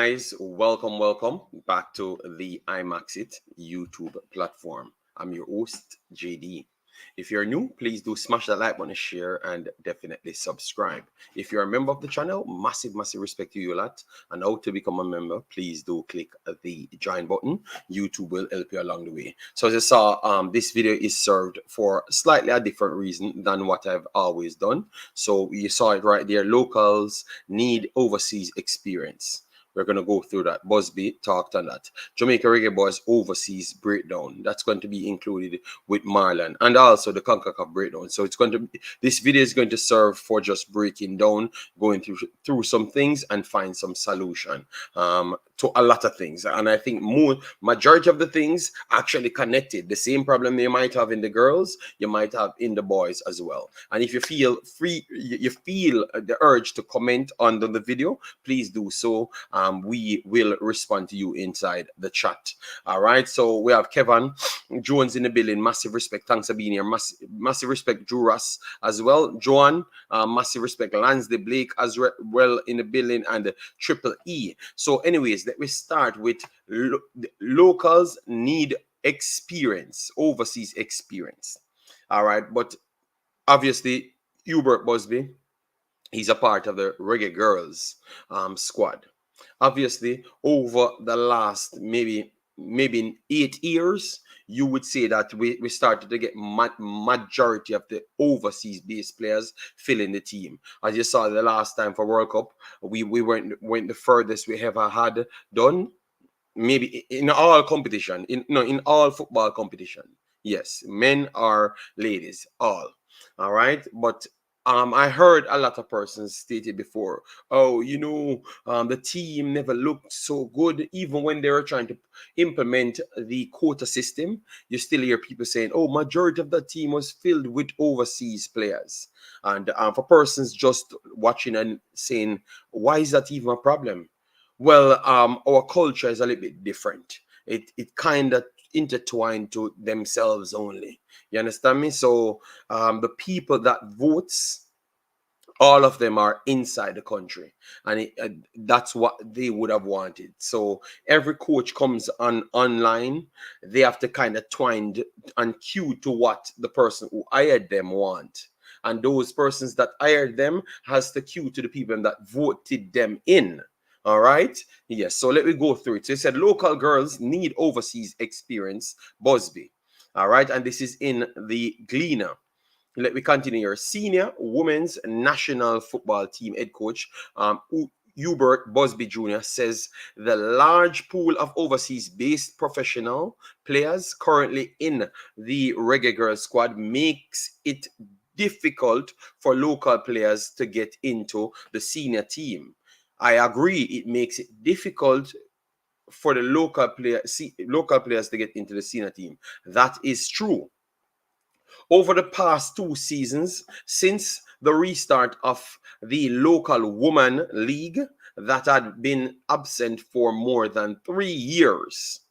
guys, welcome back to the Imaxit YouTube platform. I'm your host, JD. If you're new, please do smash that like button, share, and definitely subscribe. If you're a member of the channel, massive respect to you a lot. And how to become a member, please do click the join button. YouTube will help you along the way. So as you saw, this video is served for slightly a different reason than what I've always done. So you saw it right there. Locals need overseas experience. We're going to go through that. Busby talked on that. Jamaica Reggae Boyz overseas breakdown. That's going to be included with Marlon and also the CONCACAF breakdown. So it's going to be, this video is going to serve for just breaking down, going through some things and find some solution to a lot of things. And I think majority of the things actually connected. The same problem you might have in the girls, you might have in the boys as well. And if you feel free, you feel the urge to comment under the video, please do so. We will respond to you inside the chat. All right. So we have Kevin Jones in the building. Massive respect. Thanks for being here. Massive respect, Juras as well. Joan, massive respect. Lansday Blake as well in the building, and Triple E. So, anyways, let me start with locals need experience, overseas experience. All right. But obviously, Hubert Busby, he's a part of the Reggae Girlz squad. Obviously, over the last maybe 8 years, you would say that we started to get majority of the overseas based players filling the team. As you saw the last time for World Cup, we went the furthest we ever had done, maybe in all competition, in all football competition. Yes, men or ladies, all right. But I heard a lot of persons stated before, oh, the team never looked so good. Even when they were trying to implement the quota system, you still hear people saying, oh, majority of the team was filled with overseas players. And for persons just watching and saying, why is that even a problem? Well, our culture is a little bit different. It kind of intertwined to themselves only. You understand me? So the people that votes, all of them are inside the country, and that's what they would have wanted. So every coach comes online, they have to kind of twine and cue to what the person who hired them want. And those persons that hired them has to cue to the people that voted them in. All right. Yes. So let me go through it. So it said local girls need overseas experience, Busby. All right. And this is in the Gleaner. Let me continue here. Senior women's national football team head coach Hubert Busby Jr. says the large pool of overseas-based professional players currently in the Reggae Girls squad makes it difficult for local players to get into the senior team. I agree, it makes it difficult for the local players to get into the senior team. That is true. Over the past 2 seasons, since the restart of the local woman league that had been absent for more than 3 years,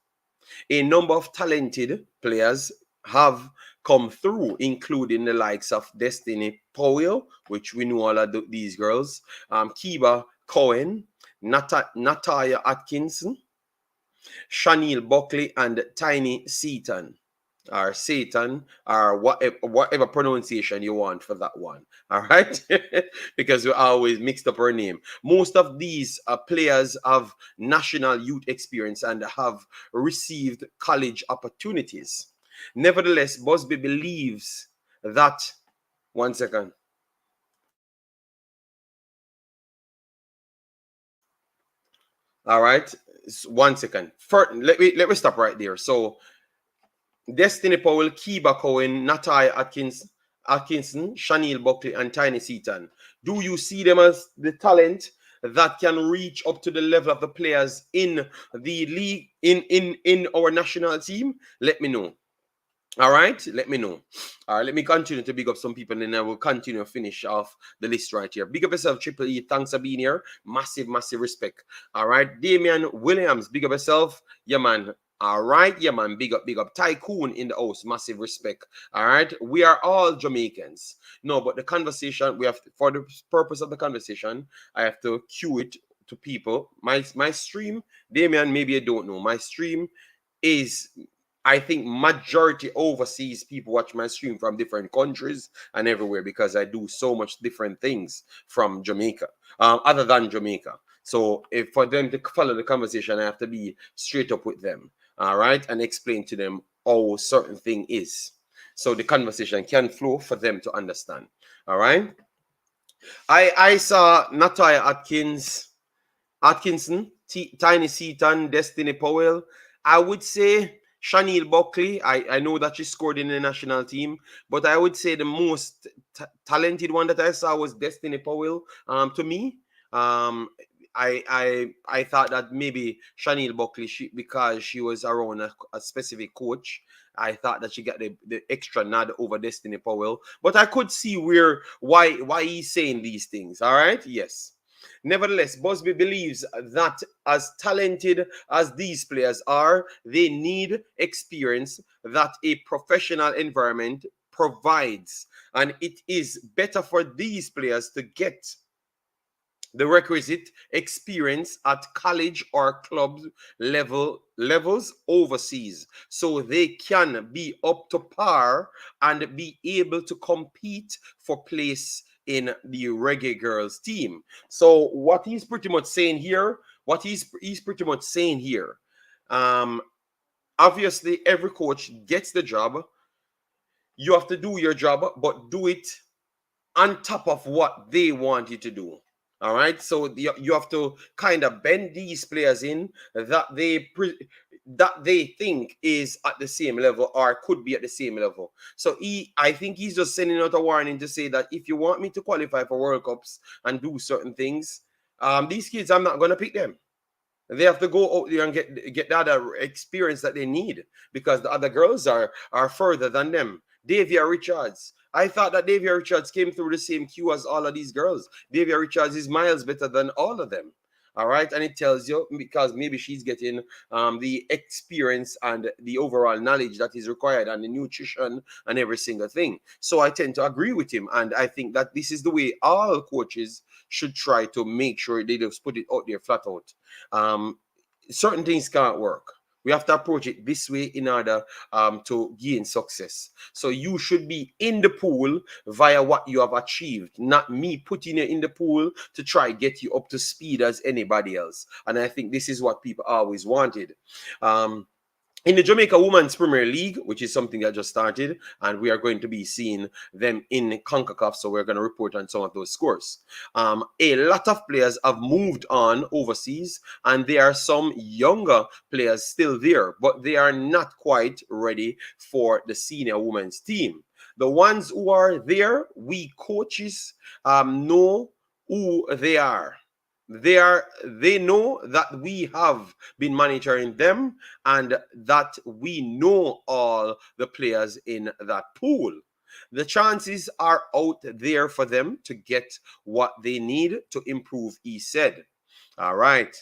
a number of talented players have come through, including the likes of Destiny Powell, which we know all of these girls, Kiba Cohen, Natalia Atkinson, Chanel Buckley, and Tiny Seaton. Or Satan, or whatever pronunciation you want for that one. All right. Because we always mixed up her name. Most of these players have national youth experience and have received college opportunities. Nevertheless, Busby believes that, one second. All right. 1 second. First, let me stop right there. So Destiny Powell, Kiba Cohen, Natalia Atkinson, Chanel Buckley, and Tiny Seaton. Do you see them as the talent that can reach up to the level of the players in the league, in our national team? Let me know. All right, let me know. All right, let me continue to big up some people, and then I will continue to finish off the list right here. Big up yourself, Triple E. Thanks for being here. Massive respect. All right, Damian Williams, big up yourself. Yeah, man. All right, yeah, man. Big up. Tycoon in the house. Massive respect. All right, we are all Jamaicans. No, but the conversation, we have, for the purpose of the conversation, I have to cue it to people, my stream, Damian, maybe you don't know, my stream is, I think majority overseas people watch my stream from different countries and everywhere because I do so much different things from Jamaica, other than Jamaica. So if for them to follow the conversation, I have to be straight up with them, all right, and explain to them how certain thing is, so the conversation can flow for them to understand. All right. I saw Nataya Atkinson, Tiny Seaton, Destiny Powell. I would say Shaniel Buckley. I know that she scored in the national team, but I would say the most talented one that I saw was Destiny Powell. To me, I thought that maybe Shaniel Buckley, because she was around a specific coach, I thought that she got the extra nod over Destiny Powell. But I could see why he's saying these things. All right, yes. Nevertheless, Busby believes that as talented as these players are, they need experience that a professional environment provides. And it is better for these players to get the requisite experience at college or club levels overseas, so they can be up to par and be able to compete for place in the Reggae Girls team. So what he's pretty much saying here, obviously every coach gets the job. You have to do your job, but do it on top of what they want you to do. All right, so you have to kind of bend these players in that they think is at the same level or could be at the same level. So I think he's just sending out a warning to say that if you want me to qualify for World Cups and do certain things, these kids, I'm not going to pick them. They have to go out there and get the other experience that they need, because the other girls are further than them. Davia Richards. I thought that Davia Richards came through the same queue as all of these girls. Davia Richards is miles better than all of them. All right. And it tells you because maybe she's getting the experience and the overall knowledge that is required and the nutrition and every single thing. So I tend to agree with him. And I think that this is the way all coaches should try to make sure they just put it out there flat out. Certain things can't work. We have to approach it this way in order to gain success. So you should be in the pool via what you have achieved, not me putting you in the pool to try get you up to speed as anybody else. And I think this is what people always wanted. In the Jamaica Women's Premier League, which is something that just started, and we are going to be seeing them in CONCACAF, so we're going to report on some of those scores. A lot of players have moved on overseas, and there are some younger players still there, but they are not quite ready for the senior women's team. The ones who are there, we coaches know who they are. They know that we have been monitoring them and that we know all the players in that pool. The chances are out there for them to get what they need to improve, he said. All right.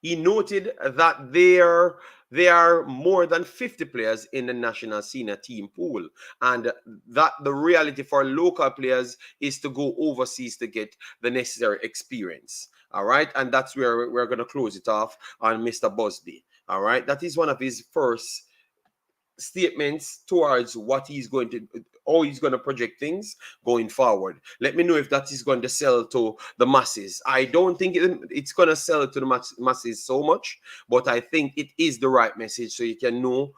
He noted that there are more than 50 players in the national senior team pool, and that the reality for local players is to go overseas to get the necessary experience. All right, and that's where we're going to close it off on Mr. Busby. All right, that is one of his first statements towards what he's going to, how he's going to project things going forward. Let me know if that is going to sell to the masses. I don't think it's going to sell to the masses so much, but I think it is the right message, so you can know,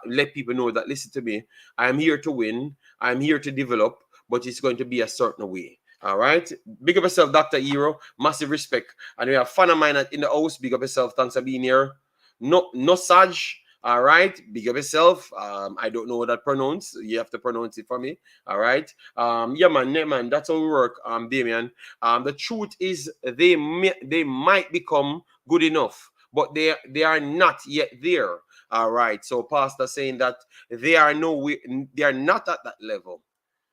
let people know that, listen to me, I'm here to win, I'm here to develop, but it's going to be a certain way. All right, big up yourself, Dr. Hero. Massive respect. And we have fan of mine in the house. Big up yourself. Thanks for being here. No Saj. All right, big up yourself. I don't know what that pronounce. You have to pronounce it for me. All right. Yeah, man. That's how we work. Damian. The truth is, they might become good enough, but they are not yet there. All right. So, Pastor saying that they are not at that level.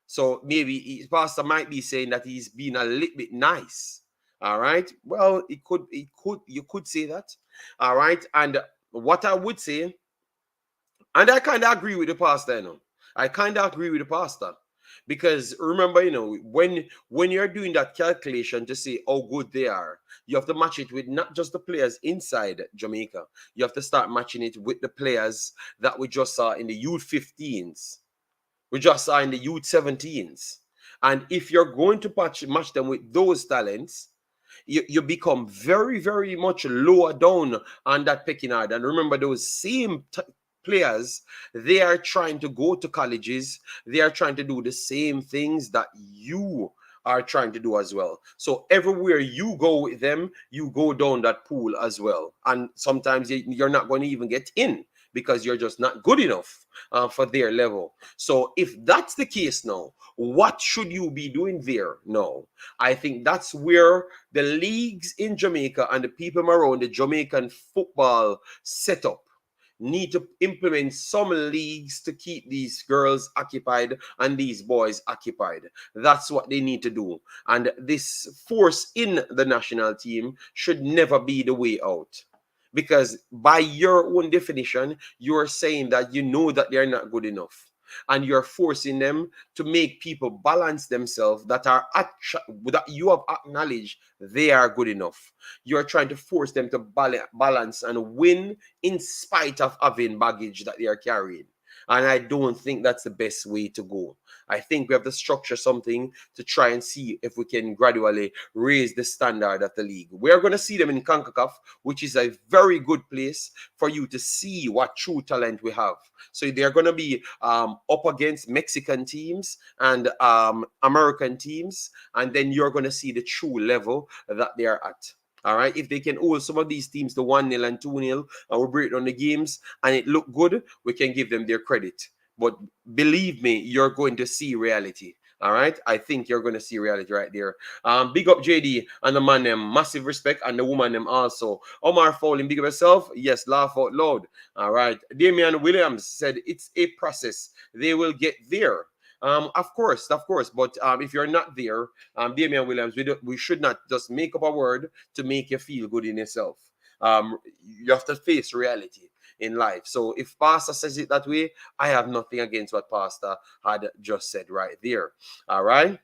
So maybe Pastor might be saying that he's being a little bit nice. All right. Well, you could say that. All right. And what I would say, and I kind of agree with the pastor, I kind of agree with the pastor. Because remember, when you're doing that calculation to see how good they are, you have to match it with not just the players inside Jamaica. You have to start matching it with the players that we just saw in the U15s. We just saw in the U17s. And if you're going to match them with those talents, you become very, very much lower down on that pecking order. And remember, those same players, they are trying to go to colleges. They are trying to do the same things that you are trying to do as well. So everywhere you go with them, you go down that pool as well. And sometimes you're not going to even get in because you're just not good enough for their level. So if that's the case now, what should you be doing there? No, I think that's where the leagues in Jamaica and the people around the Jamaican football setup need to implement some leagues to keep these girls occupied and these boys occupied. That's what they need to do. And this force in the national team should never be the way out. Because by your own definition, you're saying that you know that they're not good enough. And you're forcing them to make people balance themselves that you have acknowledged they are good enough. You're trying to force them to balance and win in spite of having baggage that they are carrying. And I don't think that's the best way to go. I think we have to structure something to try and see if we can gradually raise the standard of the league. We're going to see them in CONCACAF, which is a very good place for you to see what true talent we have. So they're going to be up against Mexican teams and American teams, and then you're going to see the true level that they are at. All right, if they can hold some of these teams to 1-0 and 2-0, and we break down the games and it look good, we can give them their credit. But believe me, you're going to see reality. All right, I think you're going to see reality right there. Big up JD and the man them, massive respect, and the woman them also. Omar Fowling, big up yourself. Yes, laugh out loud. All right, Damian Williams said it's a process. They will get there. Of course. But if you're not there, Damian Williams, we should not just make up a word to make you feel good in yourself. You have to face reality in life. So if Pastor says it that way, I have nothing against what Pastor had just said right there. All right.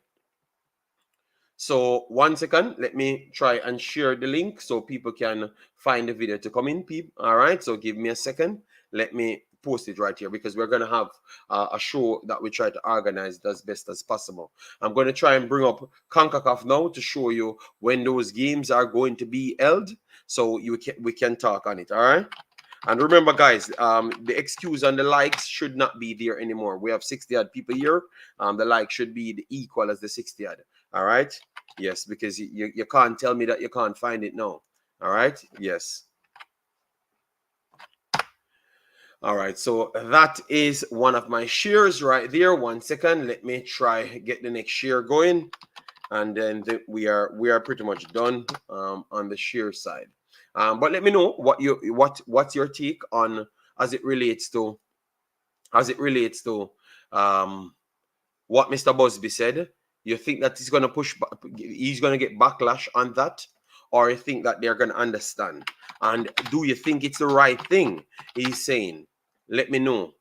So 1 second, let me try and share the link so people can find the video to come in, people. All right. So give me a second. Let me post it right here because we're going to have a show that we try to organize as best as possible. I'm going to try and bring up CONCACAF now to show you when those games are going to be held, so we can talk on it. All right. And remember, guys, the excuse on the likes should not be there anymore. We have 60 odd people here. The like should be the equal as the 60 odd. All right. Yes, because you can't tell me that you can't find it now. All right. Yes. All right, so that is one of my shares right there. 1 second, let me try get the next share going, and then we are pretty much done on the share side. But let me know what's your take on as it relates to what Mr. Busby said. You think that he's gonna he's gonna get backlash on that, or you think that they're gonna understand? And do you think it's the right thing he's saying? Let me know,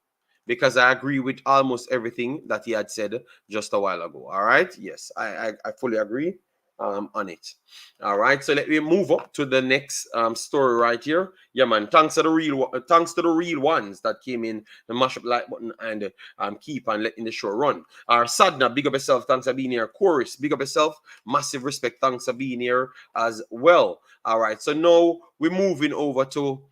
because I agree with almost everything that he had said just a while ago. All right. Yes, I fully agree on it. All right. So let me move up to the next story right here. Yeah, man. Thanks to the real ones that came in the mash up like button and keep on letting the show run. Sadna, big up yourself. Thanks for being here. Chorus, big up yourself. Massive respect. Thanks for being here as well. All right. So now we're moving over to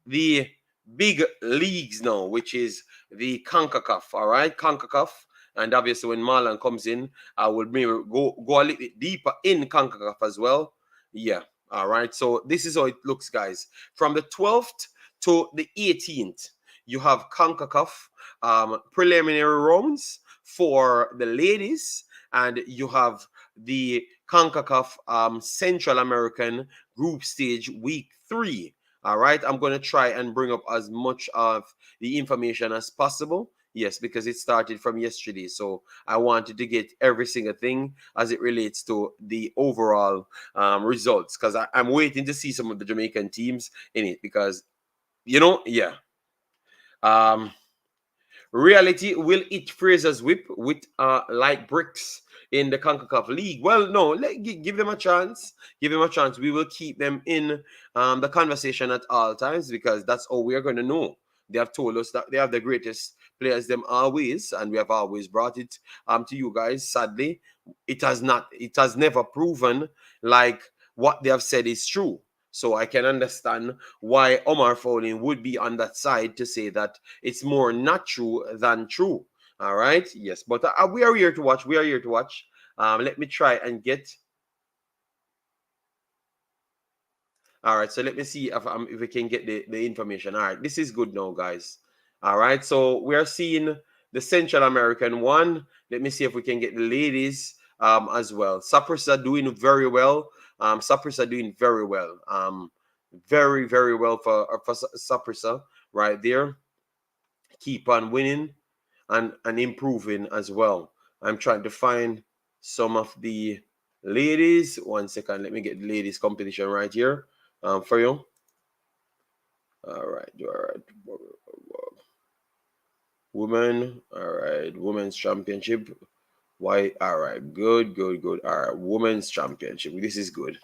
the big leagues now, which is the CONCACAF. All right, CONCACAF. And obviously when Marlon comes in, I will maybe go a little bit deeper in CONCACAF as well. Yeah. All right. So this is how it looks, guys. From the 12th to the 18th, you have CONCACAF preliminary rounds for the ladies, and you have the CONCACAF Central American group stage week 3. All right, I'm going to try and bring up as much of the information as possible. Yes, because it started from yesterday. So I wanted to get every single thing as it relates to the overall results, because I'm waiting to see some of the Jamaican teams in it because, yeah. Reality will eat Fraser's whip with like bricks in the CONCACAF League. Well, no, give them a chance. Give them a chance. We will keep them in the conversation at all times, because that's all we're going to know. They have told us that they have the greatest players them always, and we have always brought it to you guys. Sadly, it has never proven like what they have said is true. So I can understand why Omar Fowling would be on that side to say that it's more not true than true. All right. Yes. But we are here to watch. We are here to watch. Let me try and get. All right. So let me see if we can get the information. All right. This is good now, guys. All right. So we are seeing the Central American one. Let me see if we can get the ladies as well. Saprissa doing very well. Saprissa doing very well. Very, very well for Saprissa right there. Keep on winning and improving as well. I'm trying to find some of the ladies. 1 second. Let me get the ladies competition right here for you. All right. Women. All right. Women's championship. Why? All right. Good. All right. Women's championship. This is good.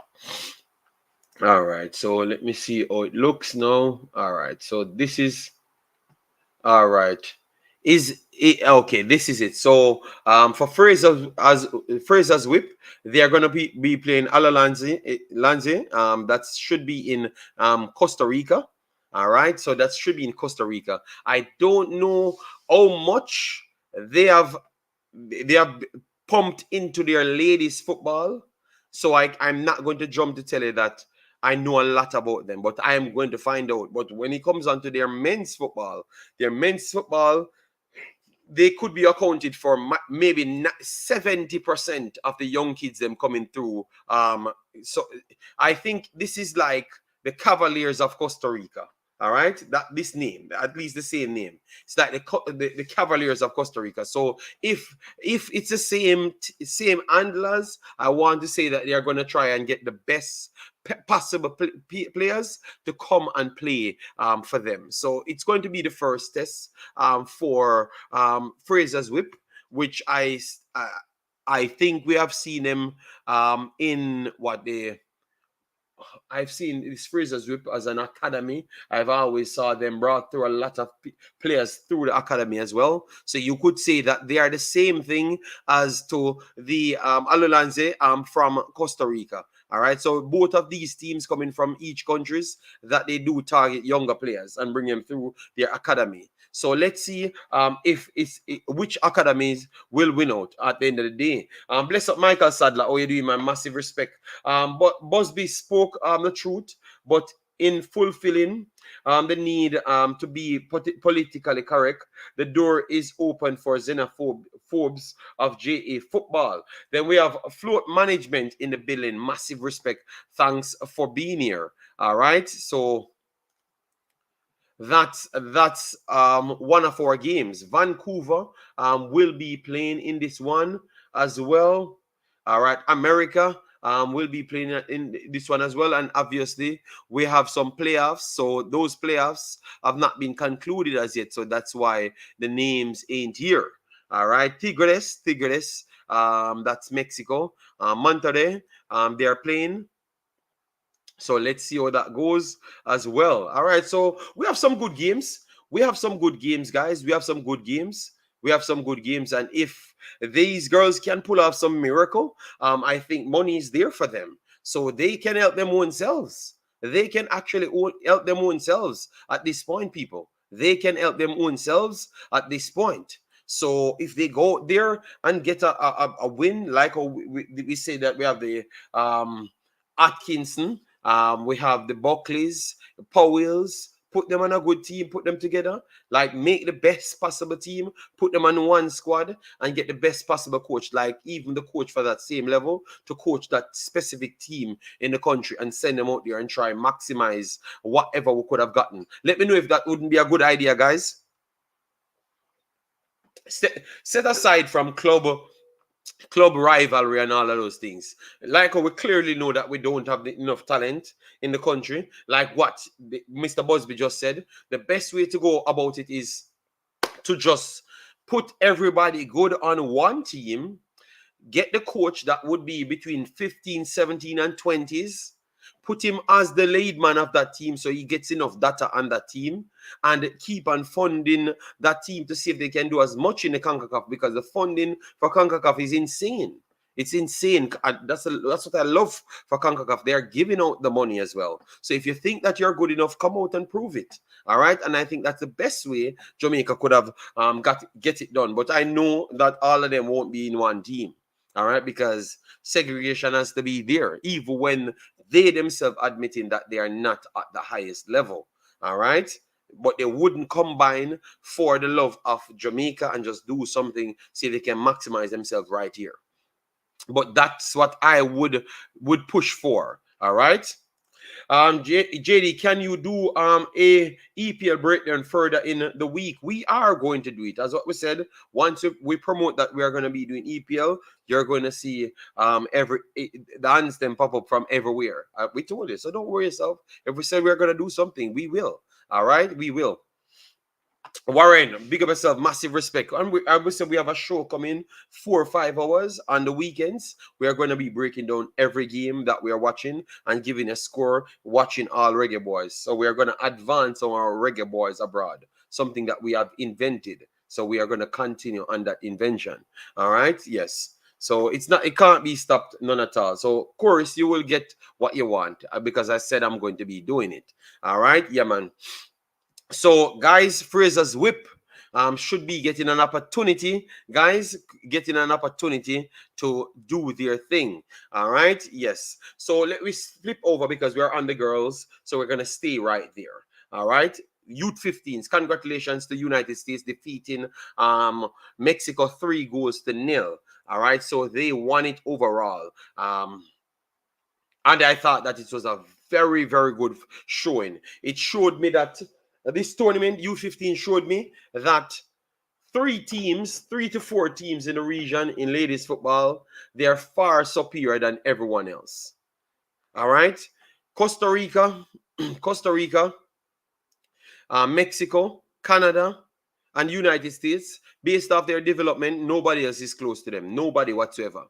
All right. So let me see how it looks now. All right. So this is. All right. Is it okay? This is it. So for Fraser's whip, they are gonna be playing Alalanzi. That should be in Costa Rica. All right. So that should be in Costa Rica. I don't know how much they have pumped into their ladies football. So I'm not going to jump to tell you that I know a lot about them, but I am going to find out. But when it comes on to their men's football, they could be accounted for maybe 70% of the young kids them coming through. So I think this is like the Cavaliers of Costa Rica. All right, that this name, at least the same name. It's like the Cavaliers of Costa Rica. So if it's the same handlers, I want to say that they are going to try and get the best possible players to come and play for them. So it's going to be the first test for Fraser's whip, which I think we have seen him in what they. I've seen this Fraser's whip as an academy. I've always saw them brought through a lot of players through the academy as well. So you could say that they are the same thing as to the Alalanze from Costa Rica. All right. So both of these teams coming from each countries that they do target younger players and bring them through their academy. So let's see which academies will win out at the end of the day. Bless up Michael Sadler. Oh, you doing, my massive respect. But Busby spoke the truth, but in fulfilling the need to be politically correct, the door is open for xenophobes of JA football. Then we have float management in the building. Massive respect. Thanks for being here. All right. So that's one of our games. Vancouver will be playing in this one as well. All right, America will be playing in this one as well, and obviously we have some playoffs. So those playoffs have not been concluded as yet, so that's why the names ain't here. All right, Tigres, that's Mexico. Monterrey, they are playing. So let's see how that goes as well. All right. So we have some good games. We have some good games, guys. We have some good games. And if these girls can pull off some miracle, I think money is there for them. So they can help them own selves. They can actually help them own selves at this point, people. They can help them own selves at this point. So if they go there and get a win, like we say that we have the Atkinson, we have the Buckleys, the Powells. Put them on a good team, put them together, like make the best possible team, put them on one squad and get the best possible coach, like even the coach for that same level to coach that specific team in the country and send them out there and try and maximize whatever we could have gotten. Let me know if that wouldn't be a good idea, guys. Set aside from club rivalry and all of those things. Like we clearly know that we don't have enough talent in the country. Like what Mr. Busby just said, the best way to go about it is to just put everybody good on one team, get the coach that would be between 15, 17, and 20s, put him as the lead man of that team so he gets enough data on that team, and keep on funding that team to see if they can do as much in the CONCACAF, because the funding for CONCACAF is insane. It's insane. That's what I love for CONCACAF. They are giving out the money as well. So if you think that you're good enough, come out and prove it. All right. And I think that's the best way Jamaica could have get it done. But I know that all of them won't be in one team. All right. Because segregation has to be there, even when they themselves admitting that they are not at the highest level. All right. But they wouldn't combine for the love of Jamaica and just do something so they can maximize themselves right here. But that's what I would push for. All right. JD, can you do a EPL breakdown further in the week? We are going to do it. As what we said, once we promote that we are going to be doing EPL, you're going to see the anthem pop up from everywhere. We told you, so don't worry yourself. If we said we're going to do something, we will. All right, we will. Warren, big up yourself, massive respect. And we said we have a show coming 4 or 5 hours on the weekends. We are going to be breaking down every game that we are watching and giving a score, watching all Reggae Boys. So we are going to advance on our Reggae Boys abroad, something that we have invented. So we are going to continue on that invention. All right, yes. So it can't be stopped, none at all. So of course you will get what you want, because I said I'm going to be doing it. All right, yeah, man. So, guys, Fraser's Whip should be getting an opportunity. Guys, getting an opportunity to do their thing. All right? Yes. So, let me flip over because we're on the girls. So, we're going to stay right there. All right? Youth 15s. Congratulations to United States defeating Mexico 3-0. All right? So, they won it overall. And I thought that it was a very, very good showing. It showed me that this tournament, U15, showed me that 3 to 4 teams in the region in ladies football, they are far superior than everyone else. All right? Costa Rica, Mexico, Canada, and United States, based off their development, nobody else is close to them. Nobody whatsoever.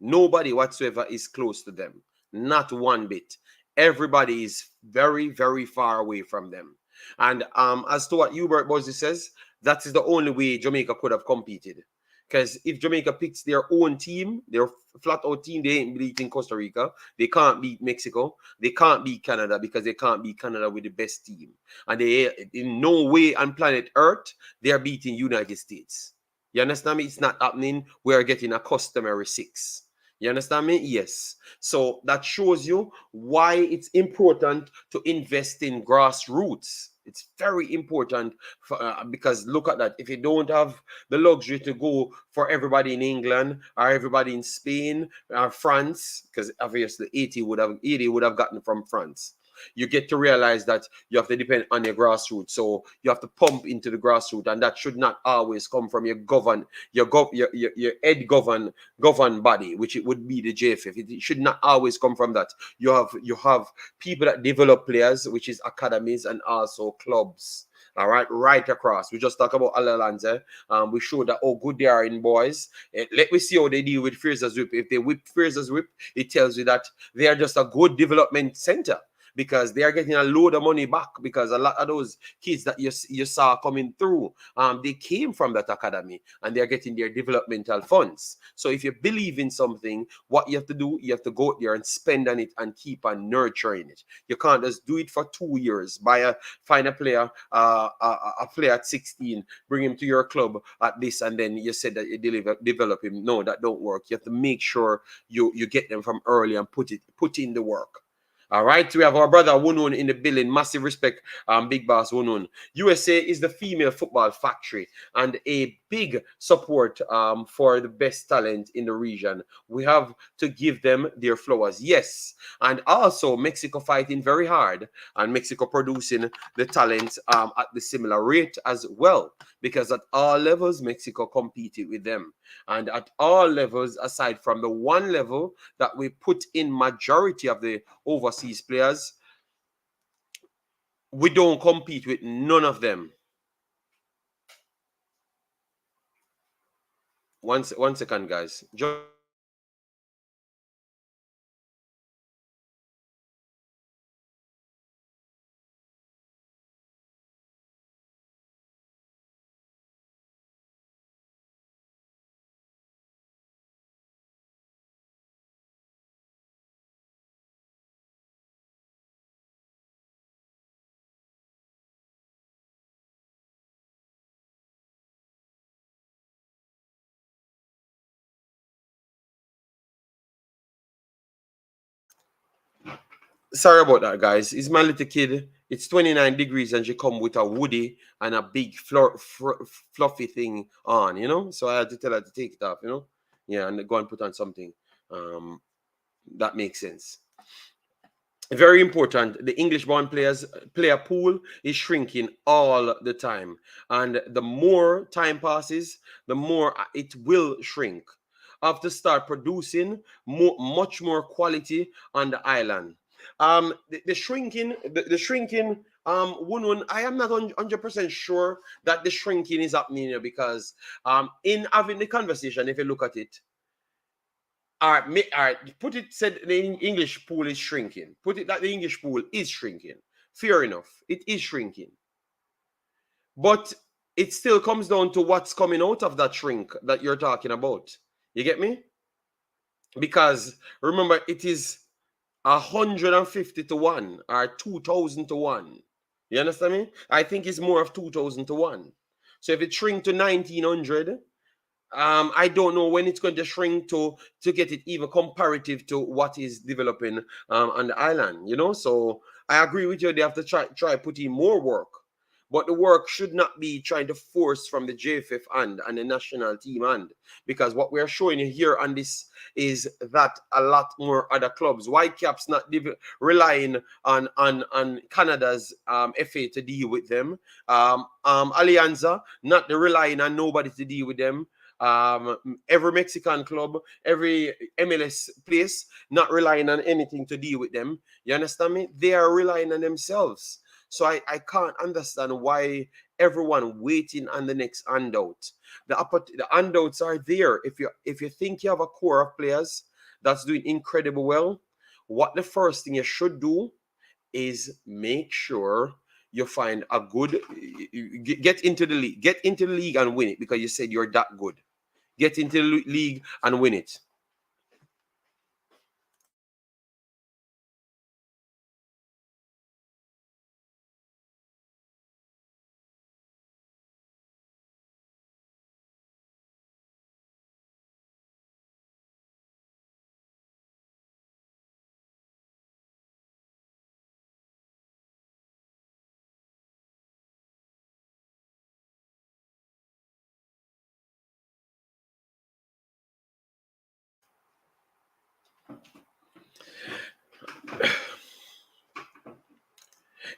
Nobody whatsoever is close to them. Not one bit. Everybody is very, very far away from them. And as to what Hubert Buzzy says, that is the only way Jamaica could have competed. Because if Jamaica picks their own team, their flat-out team, they ain't beating Costa Rica. They can't beat Mexico. They can't beat Canada because they can't beat Canada with the best team. And they, in no way on planet Earth, they are beating United States. You understand me? It's not happening. We are getting a customary 6. You understand me? Yes. So that shows you why it's important to invest in grassroots. It's very important because look at that. If you don't have the luxury to go for everybody in England or everybody in Spain or France, because obviously 80 would have gotten from France. You get to realize that you have to depend on your grassroots. So you have to pump into the grassroots, and that should not always come from your head govern body, which it would be the JFF. It should not always come from that. You have people that develop players, which is academies and also clubs. All right across. We just talk about Alalanze. We show that how good they are in boys. Let me see how they deal with Fraser's Whip. If they whip Fraser's Whip, it tells you that they are just a good development center, because they are getting a load of money back, because a lot of those kids that you saw coming through, they came from that academy and they are getting their developmental funds. So if you believe in something, what you have to do, you have to go out there and spend on it and keep on nurturing it. You can't just do it for 2 years, find a player, a player at 16, bring him to your club at this, and then you said that you develop him. No, that don't work. You have to make sure you get them from early and put in the work. All right, we have our brother Wunun in the building. Massive respect, Big Boss Wunun. USA is the female football factory and a big support for the best talent in the region. We have to give them their flowers. Yes, and also Mexico fighting very hard, and Mexico producing the talent at the similar rate as well, because at all levels Mexico competed with them, and at all levels aside from the one level that we put in majority of the overseas players, we don't compete with none of them. one second, guys. Sorry about that, guys. It's my little kid. It's 29 degrees and she come with a woody and a big fluffy thing on, So I had to tell her to take it off, Yeah, and go and put on something. Um, that makes sense. Very important. The English born player pool is shrinking all the time. And the more time passes, the more it will shrink. Have to start producing much more quality on the island. The shrinking, the shrinking, I am not 100% sure that the shrinking is happening here because in having the conversation, if you look at it, all right, put it said the English pool is shrinking. Put it that the English pool is shrinking. Fair enough. It is shrinking. But it still comes down to what's coming out of that shrink that you're talking about. You get me? Because remember, it is 150 to 1 or 2,000 to 1. You understand me? I think it's more of 2,000 to 1. So if it shrink to 1,900, I don't know when it's going to shrink to get it even comparative to what is developing on the island, So I agree with you. They have to try put in more work, but the work should not be trying to force from the JFF and the national team because what we are showing you here on this is that a lot more other clubs, Whitecaps not relying on Canada's FA to deal with them, Alianza not relying on nobody to deal with them. Every Mexican club, every MLS place, not relying on anything to deal with them. You understand me? They are relying on themselves. So I can't understand why everyone waiting on the next handout. The handouts are there. If you think you have a core of players that's doing incredible well, what the first thing you should do is make sure you find a good get into the league and win it because you said you're that good. Get into the league and win it.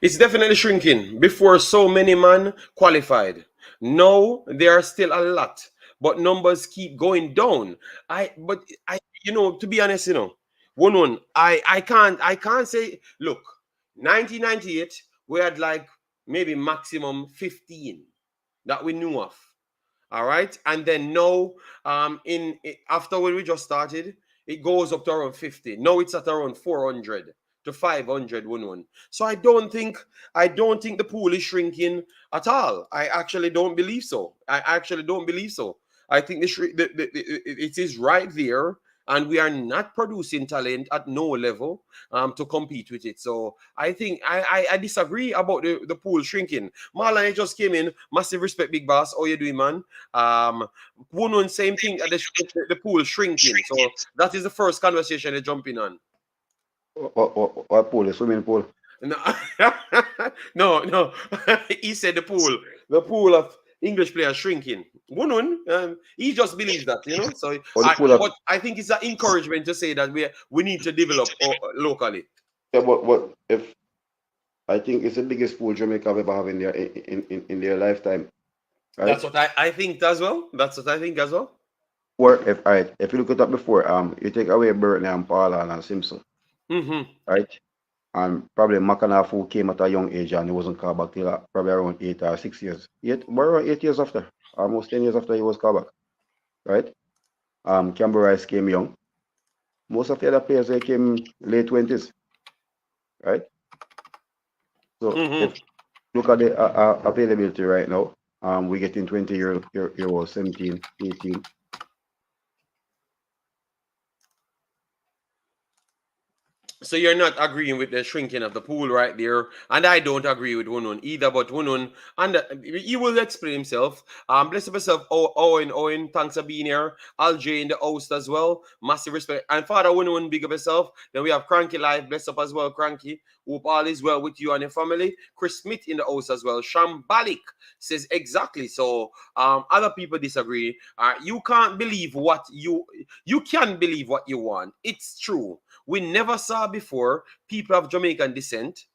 It's definitely shrinking. Before, so many men qualified. Now there are still a lot, but numbers keep going down. To be honest, I can't say. Look, 1998 we had like maybe maximum 15 that we knew of. All right, and then now, after when we just started, it goes up to around 50. Now it's at around 400 to 500 one. So I don't think the pool is shrinking at all. I actually don't believe so. I think it is right there, and we are not producing talent at no level to compete with it. So I think I disagree about the pool shrinking. Marlon just came in. Massive respect, big boss. How you doing, man? One same thing. The pool shrinking. So that is the first conversation they're jumping on. What pool? The swimming pool? No, no. He said the pool of English players shrinking. He just believes that, So Or the pool of but I think it's an encouragement to say that we need to develop locally. yeah, but if I think it's the biggest pool Jamaica have ever have in their lifetime, That's right? what I think as well. That's what I think as well. Or if you look at that before, you take away Burton and Paula and Simpson, Mm-hmm. right? And probably McAnaff who came at a young age and he wasn't called back till probably around 8 or 6 years. Around 8 years after, almost 10 years after he was called back. right? Campbell Rice came young. Most of the other players they came late 20s, right? So if look at the availability right now, we're getting 20-year-old, 17, 18. So you're not agreeing with the shrinking of the pool right there, and I don't agree with Wunun either. But Wunun, and he will explain himself. Bless up yourself, Owen. Thanks for being here. Al J in the host as well. Massive respect. And Father Wunun, big up yourself. Then we have Cranky Life. Bless up as well, Cranky. Hope all is well with you and your family. Chris Smith in the house as well. Shambalik says exactly. So other people disagree. You can't believe what you can believe what you want. It's true. We never saw before people of Jamaican descent.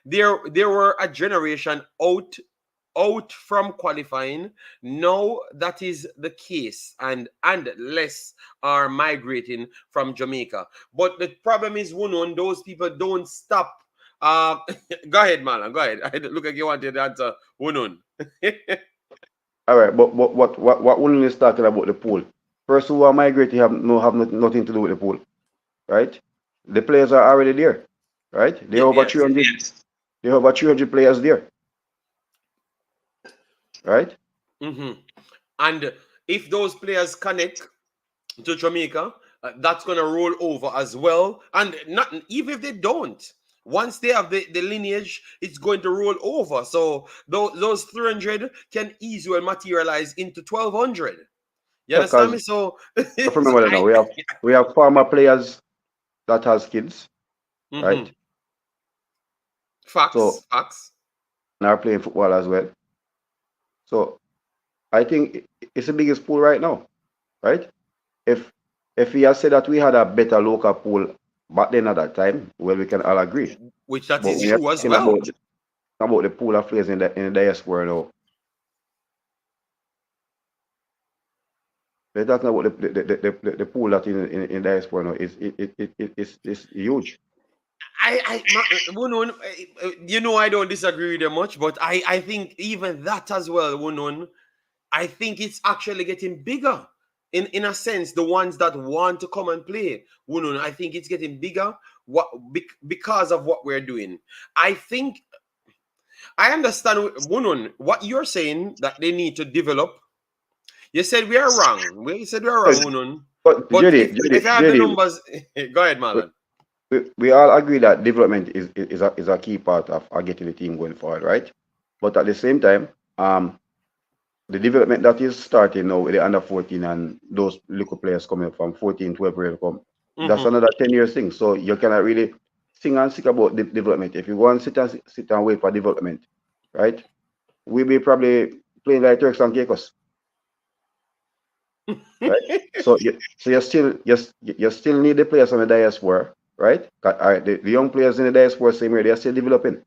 There were a generation out from qualifying. Now that is the case, and less are migrating from Jamaica. But the problem is, Wunun, those people don't stop. Go ahead, Marlon. Go ahead. Look like you wanted to answer, Wunun. All right, but what Wunun is talking about the pool. First who are migrating have nothing to do with the pool, right? The players are already there, right? They have about 300. They have about 300 players there, right? And if those players connect to Jamaica, that's going to roll over as well. And not even if they don't, once they have the lineage, it's going to roll over. So those 300 can easily materialize into 1,200. You understand me? So remember that now. We have former players that has kids, right? Facts. So facts. And are playing football as well. So I think it's the biggest pool right now, right? If we had said that we had a better local pool back then at that time, well, we can all agree. Which that is true as well. About the pool of players in the diaspora now. We're talking about the pool that in diaspora now is huge. Wunun, I don't disagree with them much, but I think even that as well, Wunun, I think it's actually getting bigger. In a sense, the ones that want to come and play, Wunun, I think it's getting bigger because of what we're doing. I think I understand, Wunun, what you're saying, that they need to develop. You said we are wrong. We said we are wrong, Wunun. But if I have the numbers, go ahead, Marlon. We all agree that development is a key part of getting the team going forward, right? But at the same time, the development that is starting now with the under 14 and those little players coming from 14, 12 years come, that's another 10 years thing. So you cannot really sing and sick about the development. If you go and sit and wait for development, right? We'll be probably playing like Turks and Caicos. Right? So you still need the players on the diaspora, right? The young players in the diaspora, same way, they are still developing.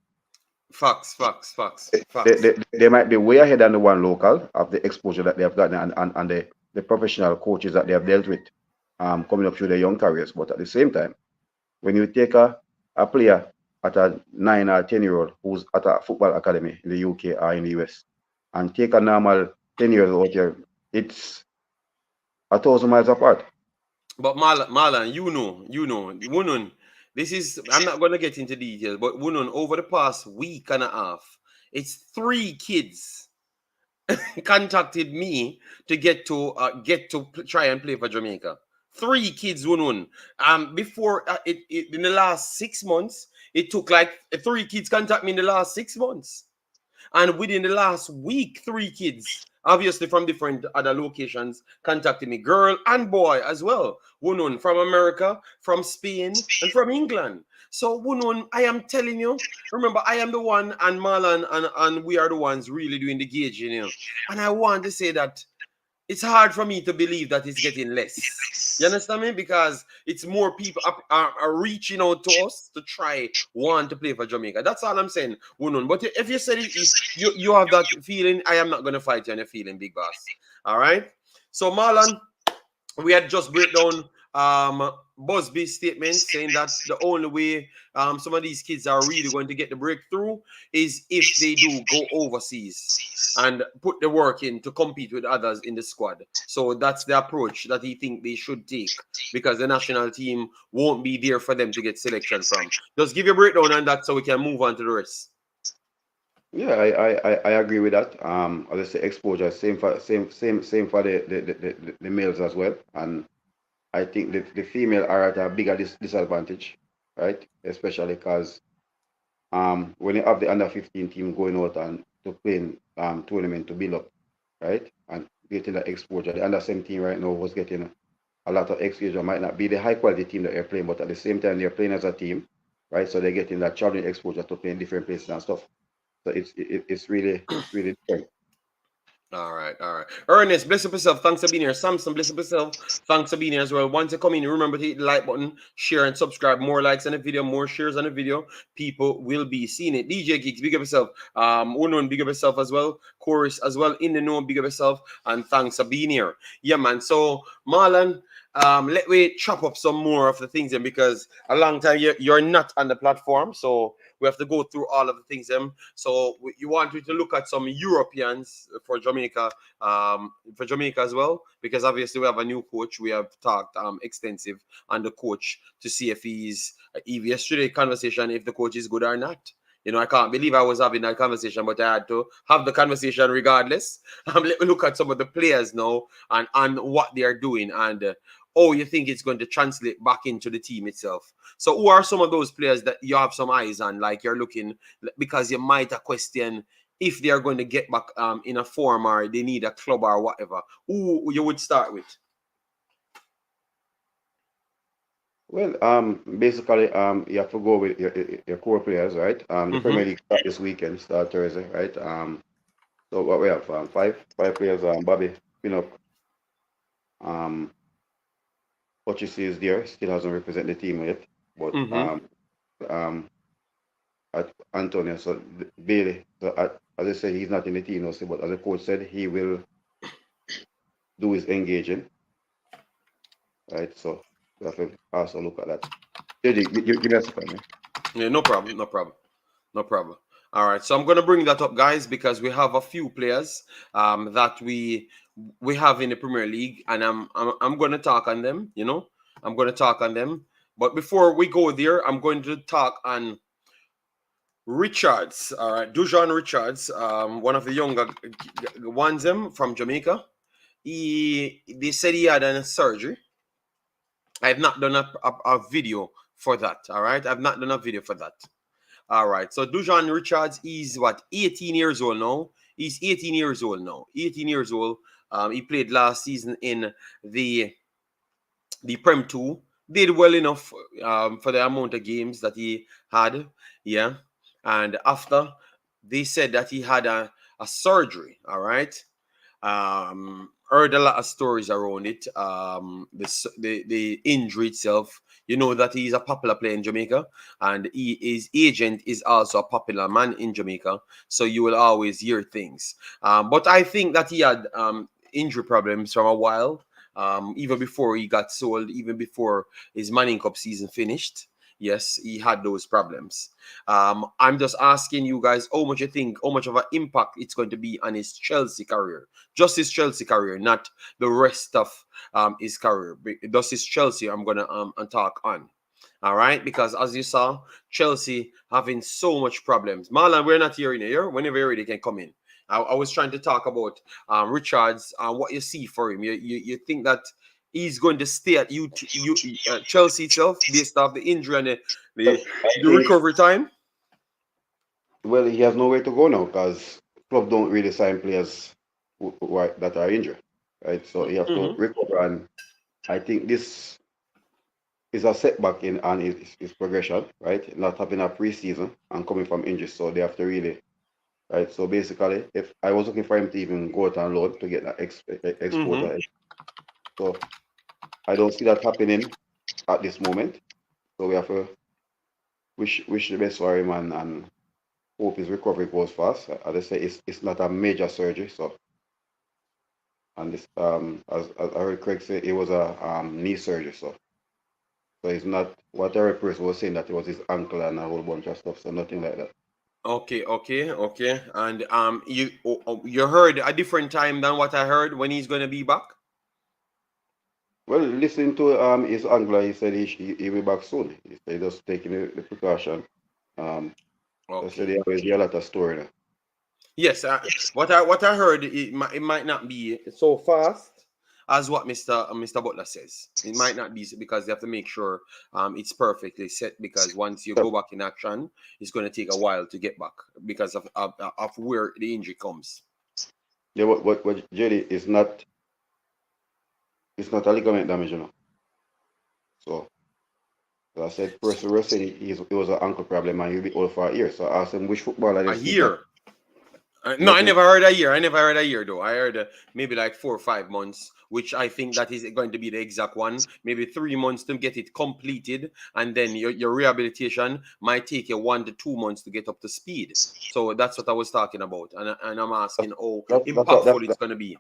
Facts. They might be way ahead than the one local of the exposure that they have gotten and the professional coaches that they have dealt with coming up through their young careers. But at the same time, when you take a player at a 9 or 10-year-old who's at a football academy in the UK or in the US and take a normal 10-year-old out here, it's 1,000 miles apart. But Marlon, you know, Wunun, this is, I'm not going to get into details, but Wunun, over the past week and a half, it's 3 kids contacted me to get to try and play for Jamaica. 3 kids, Wunun. Before in the last 6 months, it took like 3 kids contact me in the last 6 months, and within the last week, 3 kids, obviously from different other locations, contacted me, girl and boy as well. Wunun, from America, from Spain, and from England. So Wunun, I am telling you, remember, I am the one, and Marlon and we are the ones really doing the gauging, you know. And I want to say that it's hard for me to believe that it's getting less. You understand me? Because it's more people are reaching out to us to try want to play for Jamaica. That's all I'm saying, Wunun. But if you said it, you have that feeling, I am not going to fight you on your feeling, big boss. All right? So, Marlon, we had just break down Busby's statement saying that the only way some of these kids are really going to get the breakthrough is if they do go overseas. and put the work in to compete with others in the squad. So that's the approach that he think they should take, because the national team won't be there for them to get selection from. Just give you a breakdown on that so we can move on to the rest. Yeah, I agree with that. As I say, exposure same for the males as well, and I think the female are at a bigger disadvantage, right? Especially because when you have the under 15 team going out and to playing tournament to build up, right, and getting that exposure. The under 17 right now was getting a lot of exposure. Might not be the high quality team that they're playing, but at the same time they're playing as a team, right? So they're getting that traveling exposure to play in different places and stuff. So it's really different. All right, all right. Ernest, bless up yourself. Thanks for being here. Samson, bless up yourself. Thanks for being here as well. Once you come in, remember to hit the like button, share and subscribe. More likes on the video, more shares on the video. People will be seeing it. DJ Geeks, big up yourself. Unknown, big up yourself as well. Chorus as well. In the know, big up yourself. And thanks for being here. Yeah, man. So, Marlon, let me chop up some more of the things then, because a long time you're not on the platform. So we have to go through all of the things then. So you want me to look at some Europeans for Jamaica as well, because obviously we have a new coach. We have talked extensive on the coach to see if yesterday conversation, if the coach is good or not. You know, I can't believe I was having that conversation, but I had to have the conversation regardless. Let me look at some of the players now and what they are doing, and you think it's going to translate back into the team itself. So who are some of those players that you have some eyes on, like you're looking, because you might question if they are going to get back in a form, or they need a club or whatever? Who you would start with? Well, basically, you have to go with your core players, right? The Premier League start this weekend, start Thursday, right? So what we have, five players. Bobby Pinnock, what you see is there, still hasn't represented the team yet, but um, Antonio, so Bailey, so as I said, he's not in the team, also, but as the coach said, he will do his engaging, right? So we have to also look at that. JD, give me a second. Yeah, no problem. All right, so I'm gonna bring that up, guys, because we have a few players that we have in the Premier League, and I'm gonna talk on them. You know, I'm gonna talk on them. But before we go there, I'm going to talk on Richards. All right, Dujuan Richards, one of the younger ones from Jamaica. They said he had a surgery. I have not done a video for that. All right, I've not done a video for that. All right. So Dujuan Richards is 18 years old now. He's 18 years old now. 18 years old. He played last season in the Prem 2. Did well enough for the amount of games that he had. Yeah. And after, they said that he had a surgery. All right. Heard a lot of stories around it. The injury itself, you know that he's a popular player in Jamaica, and his agent is also a popular man in Jamaica. So you will always hear things. But I think that he had injury problems from a while, even before he got sold, even before his Manning Cup season finished. Yes, he had those problems. I'm just asking you guys how much of an impact it's going to be on his Chelsea career. Just his Chelsea career, not the rest of his career. Just his Chelsea I'm going to talk on. All right, because as you saw, Chelsea having so much problems. Marlon, we're not here in here. Whenever you're ready, you can come in. I was trying to talk about Richards and what you see for him. You think that he's going to stay at Chelsea itself based off the injury and the recovery time? Well, he has nowhere to go now because club don't really sign players that are injured, right? So he have to recover, and I think this is a setback in on his progression, right? Not having a preseason and coming from injury, so they have to really, right? So basically, if I was looking for him to even go out on loan to get that exposure, so I don't see that happening at this moment. So we have to wish the best for him and hope his recovery goes fast. As I say, it's not a major surgery, so. And this, as I heard Craig say, it was a knee surgery, so it's not what every person was saying that it was his ankle and a whole bunch of stuff, so nothing like that. Okay. And you heard a different time than what I heard when he's gonna be back. Well, listening to his angler, he said he'll be back soon. He said just taking the precaution. Um, I said Okay. he always hear a lot of story there. Yes, what I heard, it might not be so fast as what Mr. Butler says. It might not be because they have to make sure it's perfectly set, because once you Yeah, go back in action, it's going to take a while to get back because of where the injury comes. yeah, what Jerry is not, it's not a ligament damage, you know. So, I said, first we said it was an ankle problem and he'll be out for a year. So I asked him which footballer A this is that. year. No, I Nothing. never heard a year. I never heard a year though. I heard maybe like 4 or 5 months, which I think that is going to be the exact one. Maybe 3 months to get it completed, and then your rehabilitation might take you 1 to 2 months to get up to speed. So that's what I was talking about, and I'm That's asking how that's what impactful it's going to be.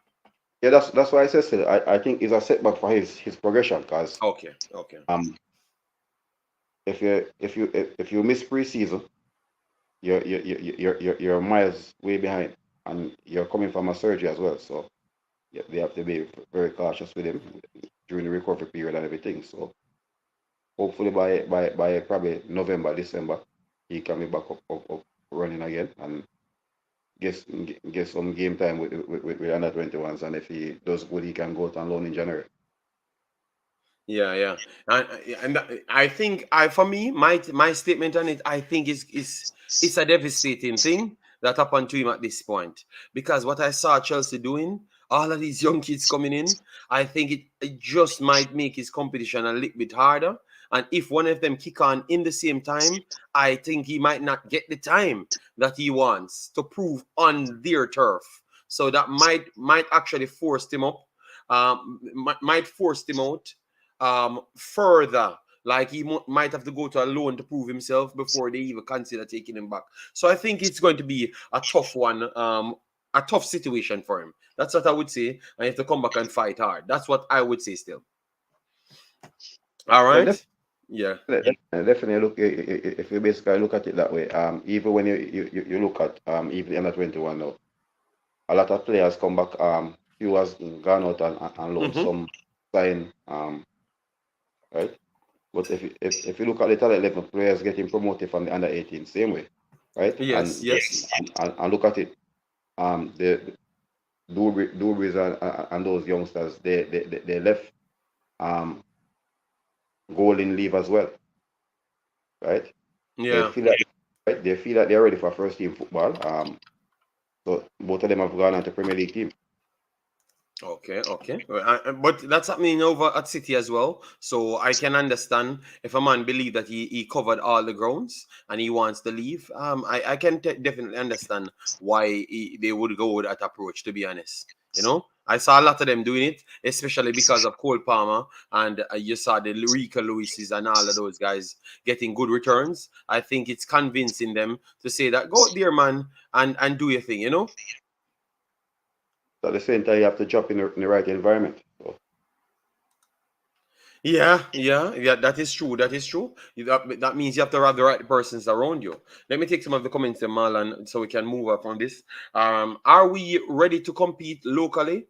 yeah, that's why I said so. I think it's a setback for his progression because Okay. um if you miss preseason, you're miles way behind, and you're coming from a surgery as well. So yeah, they have to be very cautious with him during the recovery period and everything. So hopefully by probably November, December, he can be back up running again and get some game time with under 21s. And if he does good, he can go out on loan in January. Yeah, and I think for me, my statement on it, I think is it's a devastating thing that happened to him at this point, because what I saw Chelsea doing, all of these young kids coming in, I think it just might make his competition a little bit harder. And if one of them kick on in the same time, I think he might not get the time that he wants to prove on their turf. So that might actually force him up, might force him out further. Like he might have to go to a loan to prove himself before they even consider taking him back. So I think it's going to be a tough one, a tough situation for him. That's what I would say. And you have to come back and fight hard. That's what I would say still. All Well, right. Yeah. definitely look if you basically look at it that way. Even when you look at even the under 21 now, a lot of players come back. Few has gone out and loan, Mm-hmm. some sign right. But if you look at the talent level, players getting promoted from the under 18, same way, right? Yes. And look at it. The Dubris and those youngsters, they left um goal in leave as well, right? They Yeah. feel like right, they feel like they're ready for first team football. So both of them have gone on to Premier League team. Okay. But that's happening over at City as well. So I can understand if a man believe that he covered all the grounds and he wants to leave. I can definitely understand why they would go with that approach. To be honest, I saw a lot of them doing it, especially because of Cole Palmer, and you saw the Rica Lewises and all of those guys getting good returns. I think it's convincing them to say that go out there, man, and do your thing. So at the same time, you have to jump in the right environment. So Yeah. That is true. That is true. That means you have to have the right persons around you. Let me take some of the comments, Marlon, so we can move up on this. Are we ready to compete locally?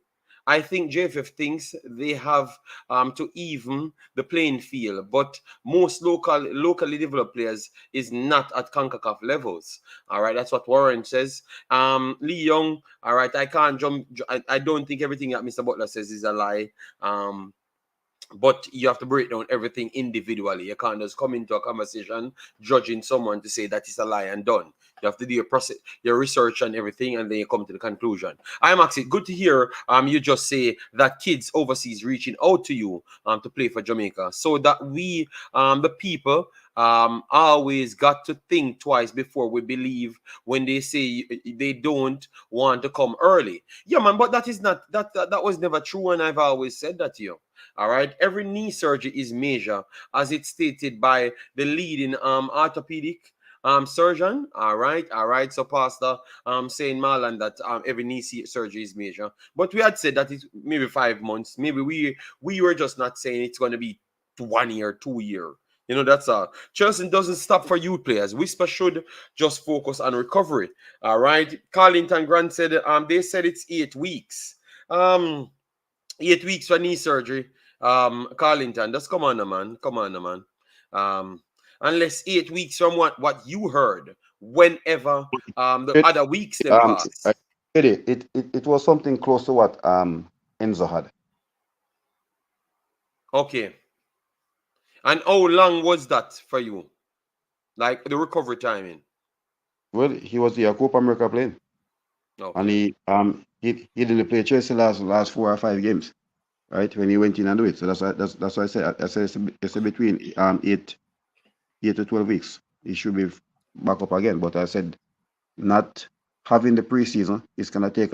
I think JFF thinks they have to even the playing field, but most locally developed players is not at CONCACAF levels. All right, that's what Warren says. Lee Young, all right, I can't jump. I don't think everything that Mr. Butler says is a lie. But you have to break down everything individually. You can't just come into a conversation judging someone to say that is a lie and done. You have to do your process, your research and everything, and then you come to the conclusion. I'm actually good to hear you just say that kids overseas reaching out to you to play for Jamaica, so that we the people always got to think twice before we believe when they say they don't want to come early. Yeah, man, but that is not that was never true, and I've always said that to you. All right. Every knee surgery is major, as it's stated by the leading orthopedic surgeon. All right. So Pastor saying Marlon that every knee surgery is major. But we had said that it's maybe 5 months. Maybe we were just not saying it's gonna be 1 year, 2 year. You know, that's all. Chelsea doesn't stop for youth players. Whisper should just focus on recovery. All right. Carlington Grant said they said it's 8 weeks. 8 weeks for knee surgery. Carlington, just come on, man. Come on, man. Unless 8 weeks from what you heard, whenever the It, other weeks then pass. it was something close to what Enzo had. Okay. And how long was that for you? Like the recovery timing? Well, he was the Copa America playing, and Okay. he didn't play Chelsea last 4 or 5 games, right? When he went in and do it. So that's why I said it's between 8 to 12 weeks. He should be back up again. But I said not having the preseason is gonna take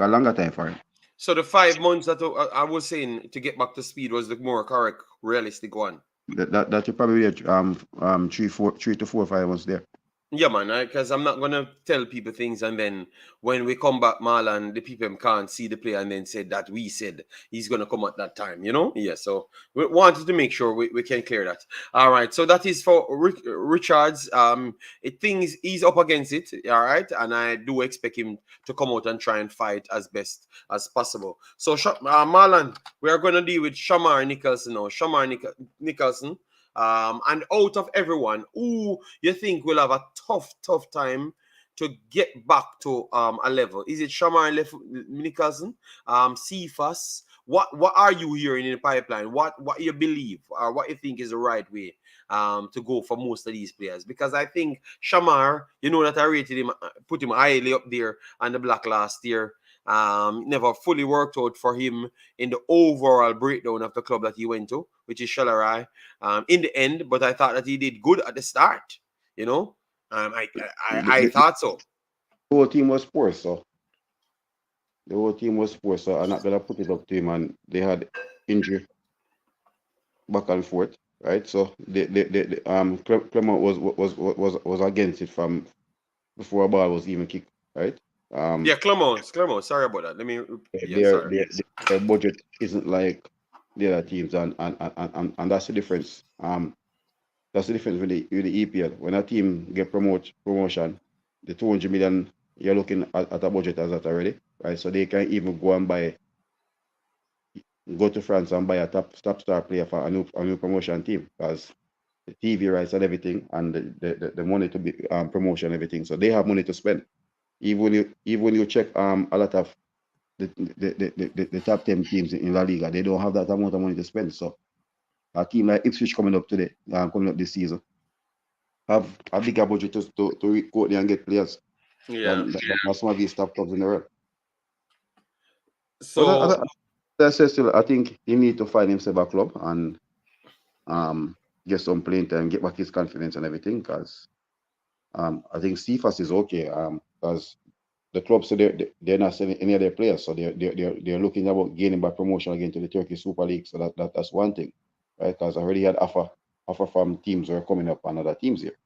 a longer time for him. So the 5 months that I was saying to get back to speed was the more correct, realistic one. That you probably 3 to 4 5 months there. Yeah, man, because I'm not gonna tell people things and then when we come back, Marlon, the people can't see the player and then say that we said he's gonna come at that time, you know? Yeah, so we wanted to make sure we can clear that. All right, so that is for Richards. It thinks he's up against it, all right, and I do expect him to come out and try and fight as best as possible. So Marlon, we are gonna deal with Shamar Nicholson now. Nicholson. And out of everyone, who you think will have a tough time to get back to a level? Is it Shamar Nicholson, Cephas? What are you hearing in the pipeline? What you believe or what you think is the right way to go for most of these players? Because I think Shamar, you know that I rated him, put him highly up there on the block last year. Never fully worked out for him in the overall breakdown of the club that he went to, which is Shalarai, in the end. But I thought that he did good at the start. You know, I thought so. The whole team was poor, so I'm not gonna put it up to him. And they had injury back and forth, right? So Clement was against it from before a ball was even kicked, right? Yeah, Clemo. Sorry about that. Let me. Yeah, their, sorry. their their budget isn't like the other teams, and that's the difference. That's the difference with the EPL. When a team get promotion, the 200 million you're looking at a budget as that already, right? So they can even go to France and buy a top star player for a new promotion team, because the TV rights and everything, and the money to be promotion and everything. So they have money to spend. Even when you check a lot of the top 10 teams in La Liga, they don't have that amount of money to spend. So a team like Ipswich coming up this season, have a bigger budget to go there and get players than some of these top clubs in the world. So But I say still, I think he need to find himself a club and get some playing time, get back his confidence and everything. Because I think Cephas is okay. Because the club said they're not selling any of their players, so they're looking about gaining back promotion again to the Turkish Super League. So that's one thing, right? Because I already had offer from teams who are coming up and other teams here.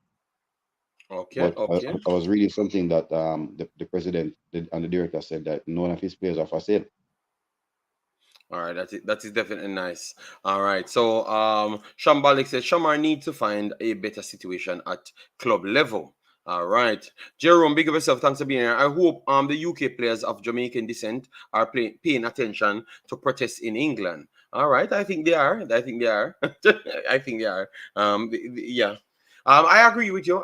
okay. But I was reading something that the president and the director said that none of his players are for sale. All right, that is definitely nice. All right, so Shambalik says Shamar needs to find a better situation at club level. All right, Jerome, big of yourself. Thanks for being here. I hope the UK players of Jamaican descent are paying attention to protests in England. All right, I think they are. I think they are. I think they are. Yeah. I agree with you.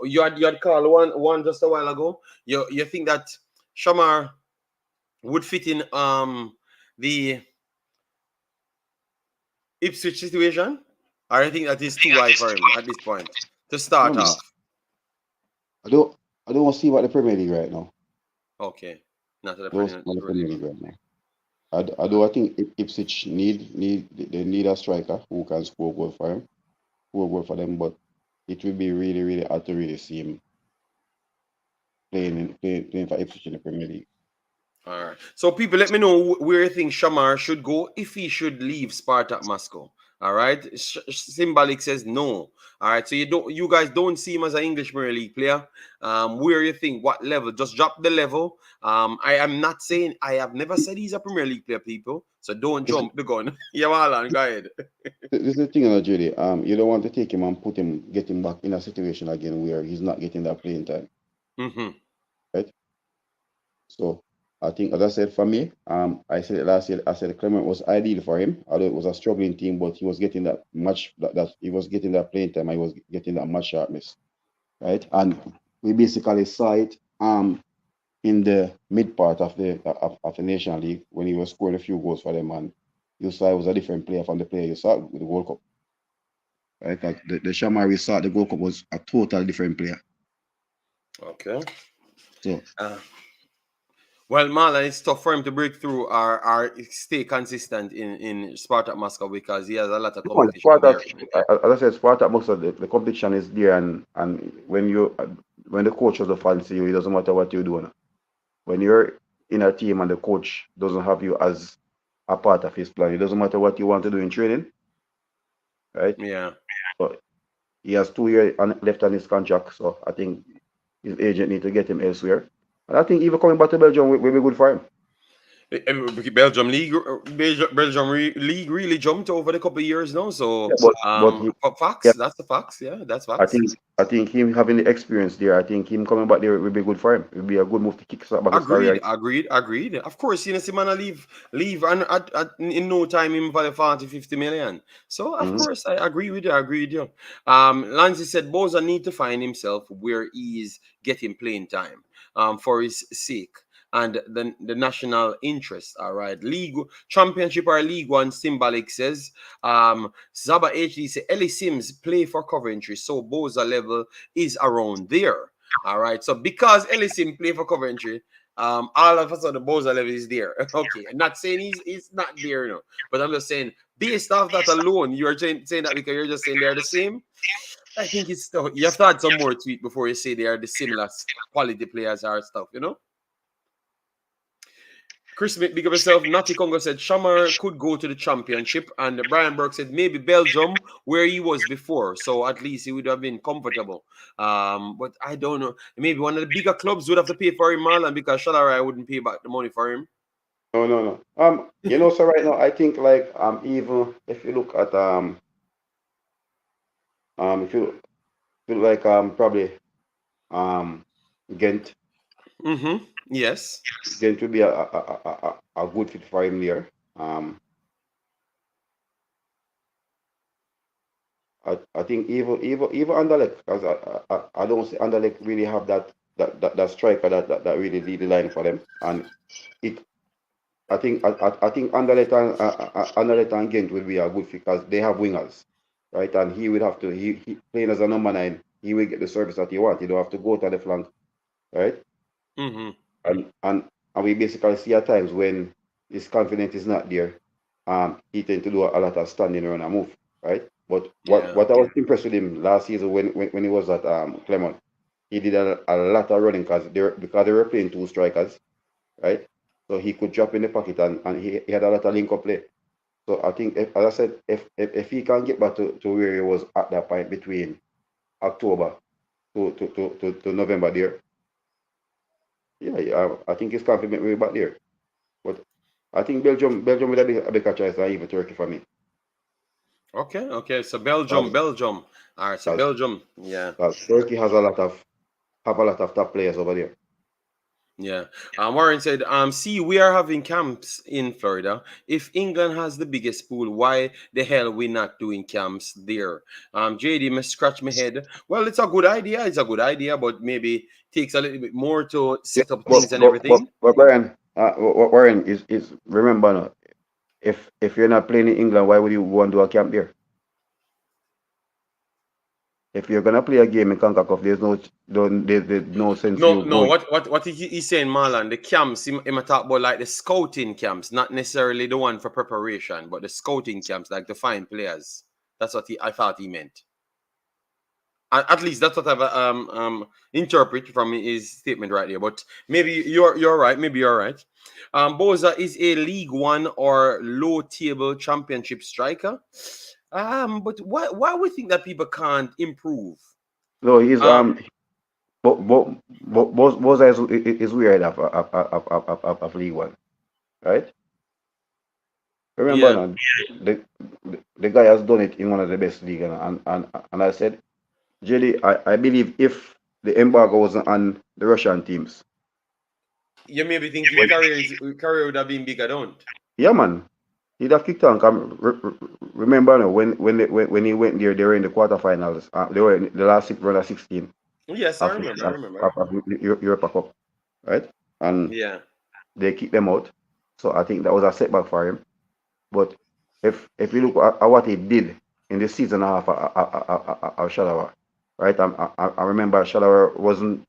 You had called one just a while ago. You think that Shamar would fit in the Ipswich situation? Or I think that is too high for him at this point to start No. off. I don't see what the Premier League right now. Okay, not the Premier Premier League right now. I think Ipswich need a striker who can score goal for them, but it will be really, really hard to really see him playing for Ipswich in the Premier League. All right. So people, let me know where you think Shamar should go if he should leave Spartak Moscow. All right. Symbolic says no. All right. So you guys don't see him as an English Premier League player. Where you think, what level? Just drop the level. I am not saying, I have never said he's a Premier League player, people. So don't jump the gun. Yeah, Marlon, go ahead. This is the thing, Judy. You don't want to take him and get him back in a situation again where he's not getting that playing time. Mm-hmm. Right? So I think, as I said, for me, I said it last year, I said Clement was ideal for him, although it was a struggling team, but he was getting that much, that he was getting that playing time, he was getting that much sharpness. Right? And we basically saw it in the mid part of the National League when he was scoring a few goals for them, and you saw he was a different player from the player you saw with the World Cup. Right? Like the Shamar we saw at the World Cup was a totally different player. Okay. So well, Marlon, it's tough for him to break through or stay consistent in Spartak Moscow because he has a lot of competition there. As I said, Spartak Moscow, the competition is there, and when the coach doesn't fancy you, it doesn't matter what you do. When you're in a team and the coach doesn't have you as a part of his plan, it doesn't matter what you want to do in training, right? Yeah. But he has 2 years left on his contract, so I think his agent need to get him elsewhere. And I think even coming back to Belgium will be good for him. Belgium League really jumped over the couple of years now. So, facts. That's the facts. Yeah, that's facts. I think him having the experience there, I think him coming back there will be good for him. It will be a good move to kick back his career. Agreed. Of course, you know, Simona leave and in no time him for the 40-50 million. So, of course, I agree with you. Lancy said Boza need to find himself where he is getting playing time for his sake. And the national interest, all right. League Championship or League One, Symbolic says. Zaba HD says Ellie Sims play for Coventry, so Boza level is around there. All right. So because Ellie Sims play for Coventry, all of a sudden the Boza level is there. Okay. I'm not saying he's not there, you know, but I'm just saying based off that alone, you're saying that because you're just saying they're the same. I think it's still, you have to add some more tweet before you say they are the similar quality players or stuff, you know. Chris, big of yourself. Natty Congo said Shamar could go to the championship, and Brian Burke said maybe Belgium, where he was before, so at least he would have been comfortable. But I don't know. Maybe one of the bigger clubs would have to pay for him, Marlon, because Shalarai wouldn't pay back the money for him. No. You know, so right now I think like even if you look at if you look like probably Ghent. Mm-hmm. Yes. Ghent would be a good fit for him there. I think even Anderlecht, because I don't see Anderlecht really have that striker that really lead the line for them, and I think Anderlecht and Ghent will be a good fit because they have wingers, right? And he would have to he playing as a number 9, he will get the service that he wants. He don't have to go to the flank, right? Mm-hmm. And we basically see at times when his confidence is not there, he tend to do a lot of standing around and move, right? But what I was impressed with him last season when he was at Clement, he did a lot of running because they were playing 2 strikers, right? So he could drop in the pocket and he had a lot of link up play. So I think, as I said, if he can get back to where he was at that point between October to November there, yeah, I think his confidence will be back there. But I think Belgium will be a better choice than even Turkey for me. Okay. So Belgium. All right, so Belgium, yeah. Turkey has a lot of top players over there. Yeah. Warren said, see, we are having camps in Florida. If England has the biggest pool, why the hell we not doing camps there? JD must scratch my head. Well, it's a good idea, but maybe takes a little bit more to set up things and everything. But Warren is remember now, if you're not playing in England, why would you want to do a camp there? If you're gonna play a game in CONCACAF, there's no sense. No. What he's saying, Marlon, the camps he might talk about like the scouting camps, not necessarily the one for preparation, but the scouting camps, like to find players. That's what I thought he meant. At least that's what I've interpret from his statement right there. But maybe you're right. Boza is a League One or low table championship striker. But why we think that people can't improve? No, he's Um, Boza is weird of League One, right? Remember yeah, now, the guy has done it in one of the best league, and I said, JD, I believe if the embargo wasn't on the Russian teams, you may be thinking career would have been bigger, don't? yeah, man, he'd have kicked on. Remember now, when he went there, they were in the quarterfinals. They were in the last round of 16 Yes, I of, remember. I of, remember. of Europa Cup, right? And Yeah, they kicked them out. So I think that was a setback for him. But if you look at what he did in the season half of Shalawa, right? I remember Shalawa wasn't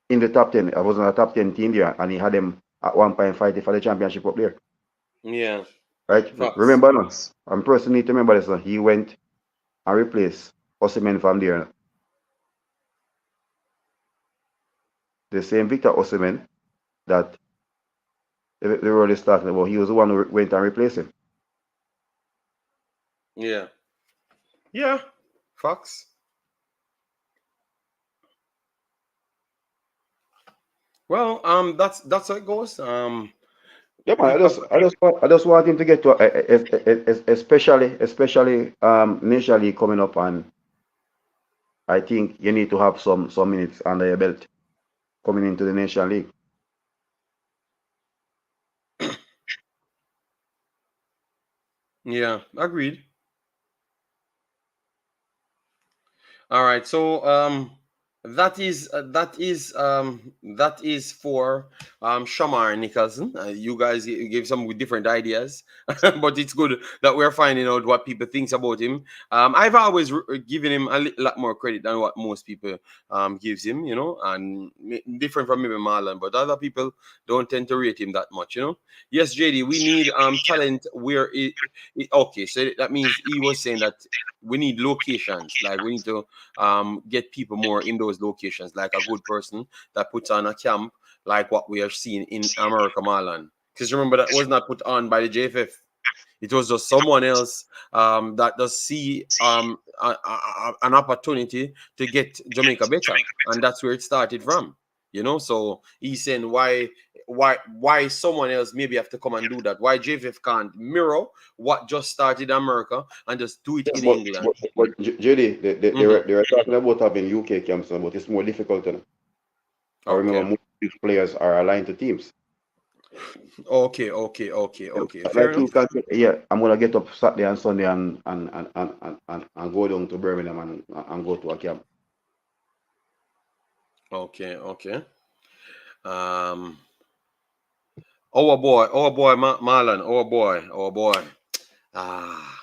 in the top 10. I wasn't a top 10 team there, and he had them at one point fighting for the championship up there, yeah, right? facts. Remember, no? I'm personally to remember this. No? He went and replaced Osimhen from there. No? The same Victor Osimhen that they were already talking about. He was the one who went and replaced him. Yeah, yeah, facts. Well, that's how it goes. Yeah, man. I just want him to get to, especially initially coming up, and I think you need to have some minutes under your belt coming into the Nation League. Yeah, agreed. All right, so that is for Shamar Nicholson. You guys gave some with different ideas, but it's good that we're finding out what people thinks about him. I've always given him a lot more credit than what most people gives him, and different from maybe Marlon, but other people don't tend to rate him that much, Yes, JD, we need talent where okay, so that means he was saying that we need locations, like we need to get people more in those locations, like a good person that puts on a camp, like what we are seeing in America, Marlon. Because remember, that was not put on by the JFF. It was just someone else that does see an opportunity to get Jamaica better, and that's where it started from. So he's saying why someone else maybe have to come and do that. Why JFF can't mirror what just started in America and just do it Yeah, in England? but JD, Hmm. they were talking about having UK camps, but it's more difficult. I remember Okay. most of these players are aligned to teams. Okay. Fair Like you enough. can, yeah, I'm gonna get up Saturday and Sunday and go down to Birmingham and go to a camp. Okay. Um, our boy, Marlon, our boy. Ah,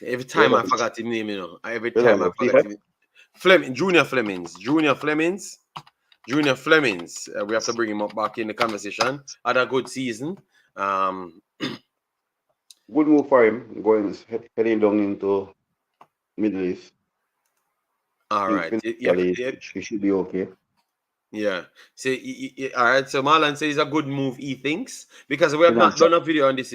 every Yeah, time I forgot his name, Every you time I know, forgot him. Junior Flemings. We have to bring him up back in the conversation. Had a good season. Um, good move for him going heading down into Middle East. all Think right. Yep. financially he should be okay. Yeah. So, all right. So Marlon says it's a good move. He thinks because we have not Financially. done a video on this,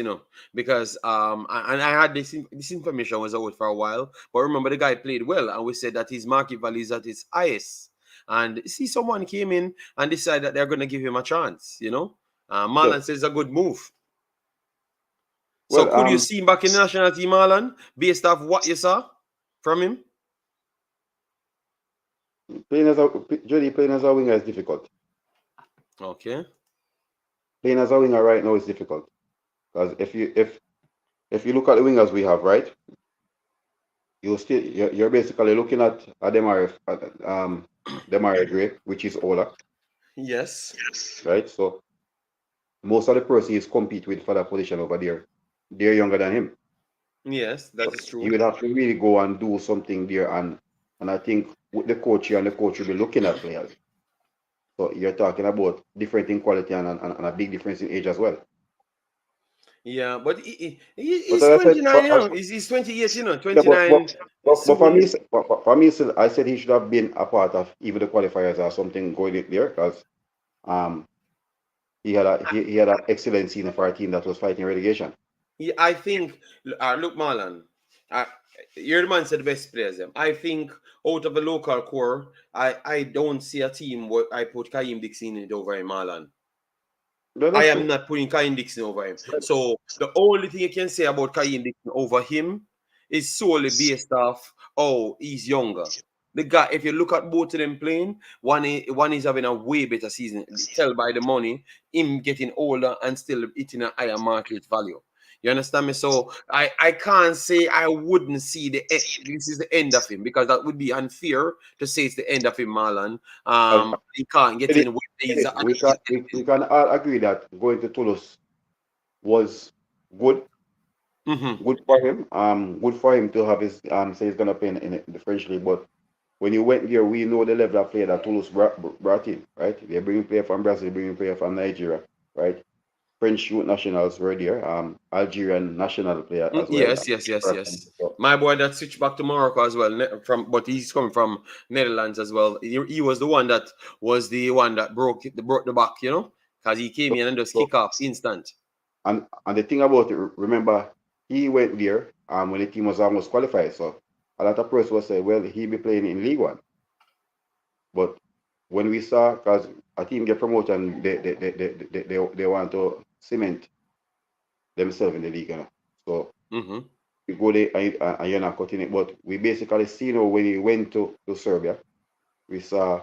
because and I had this information was out for a while, but remember the guy played well, and we said that his market value is at its highest. And see, someone came in and decided that they're going to give him a chance. Yes. Marlon says it's a good move. So Well, could you see him back in the national team, Marlon, based off what you saw from him? Playing as a winger is difficult. Okay. Playing as a winger right now is difficult because if you look at the wingers we have, right, you're basically looking at Demare Gray, which is older, Yes. right? So most of the persons compete with for that position over there, they're younger than him. Yes, that is He true. will have to really go and do something there, and I think with the coach here, and the coach will be looking at players. So you're talking about different in quality and a big difference in age as well. Yeah, but But he's as I said, 29, He's 28, yeah, 29 for me, soon. for me, still, I said he should have been a part of even the qualifiers or something going in there because um he had an excellent season for a team that was fighting relegation. I think, look, Marlon. I, you're the man said the best players. Them. I think out of the local core, I don't see a team where I put Kaim Dixon in it over him, Marlon. No, I that's am true. not putting Kaim Dixon over him. So the only thing you can say about Kaim Dixon over him is solely based off, oh, he's younger. The guy, if you look at both of them playing, one is having a way better season. Tell by the money, him getting older and still hitting a higher market value. You understand me? So I can't say I wouldn't see this is the end of him, because that would be unfair to say it's the end of him, Marlon. Uh, He can't get in when he's we can all agree that going to Toulouse was good, mm-hmm. good for him. Good for him to have his say he's gonna play in the French league. But when you went there, we know the level of player that Toulouse brought in, right? They're bringing player from Brazil, bringing player from Nigeria, right? French youth nationals were there. Algerian national player as well. Yes. My boy that switched back to Morocco as well, but he's coming from Netherlands as well. He was the one that broke the back, because he came in and just So, kick off instant. and the thing about it, remember, he went there when the team was almost qualified. So a lot of person was saying, well, he be playing in League One. But when we saw, because a team get promoted and they want to cement themselves in the league, So you go there and you're not cutting it. But we basically see when he went to Serbia, we saw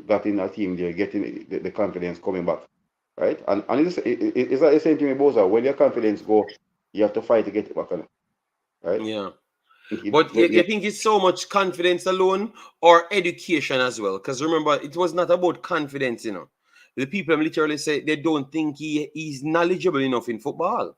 that in a team there getting the confidence coming back, right? And it's like the same thing with Boza. When your confidence go, you have to fight to get it back on, right? Yeah. But you think it's so much confidence alone or education as well? Because remember, it was not about confidence, The people literally say they don't think he's knowledgeable enough in football.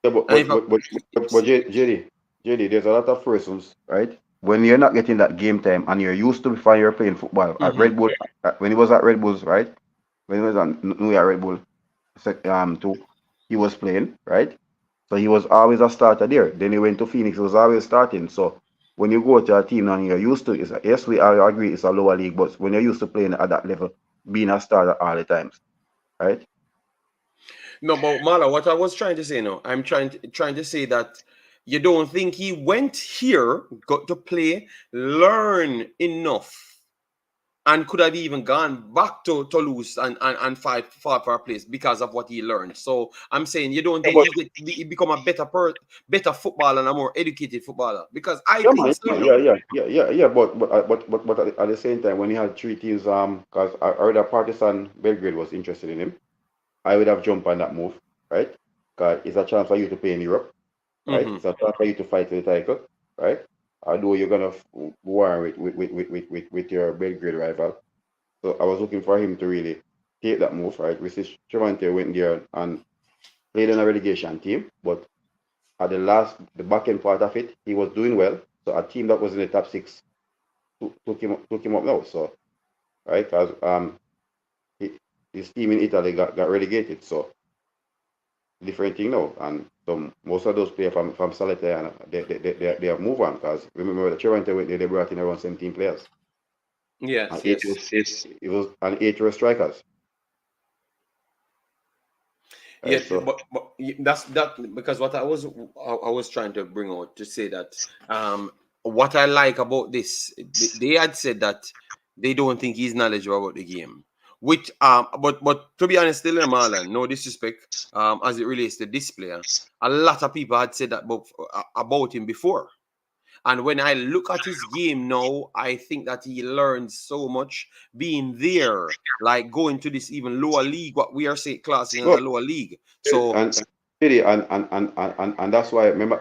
Yeah, but JD, there's a lot of persons, right? When you're not getting that game time and you're used to before you're playing football at Red Bull, when he was at Red Bulls, right? When he was at Red Bull, two, he was playing, right? So he was always a starter there. Then he went to Phoenix, he was always starting. So when you go to a team and you're used to it, yes, we all agree it's a lower league, but when you're used to playing at that level, being a starter all the times, right? No, but Mala, what I was trying to say now, I'm trying to say that you don't think he went here, got to play, learn enough, and could have even gone back to Toulouse and fight for a place because of what he learned. So I'm saying you don't think he become a better footballer and a more educated footballer, because I think so. But at the same time, when he had three teams, because I heard that Partizan Belgrade was interested in him, I would have jumped on that move, right? Because it's a chance for you to play in Europe, right? It's a chance for you to fight for the title, right? Although you're gonna war with your Belgrade rival. So I was looking for him to really take that move, right? Which Trevante went there and played in a relegation team, but at the back end part of it, he was doing well. So a team that was in the top six took him up now. So right, because his team in Italy got relegated. So different thing now, and so most of those players from Salete, they have moved on, because remember the Trevante went there, they brought in around 17 players. Yes, and yes. It was and 8 were strikers. Yeah, So but that's because what I was trying to bring out to say that what I like about this, they had said that they don't think he's knowledgeable about the game. Which but to be honest, still Marlon, no disrespect, as it relates to this player, a lot of people had said that about him before. And when I look at his game now, I think that he learned so much being there, like going to this even lower league, what we are classing as a lower league. So and that's why remember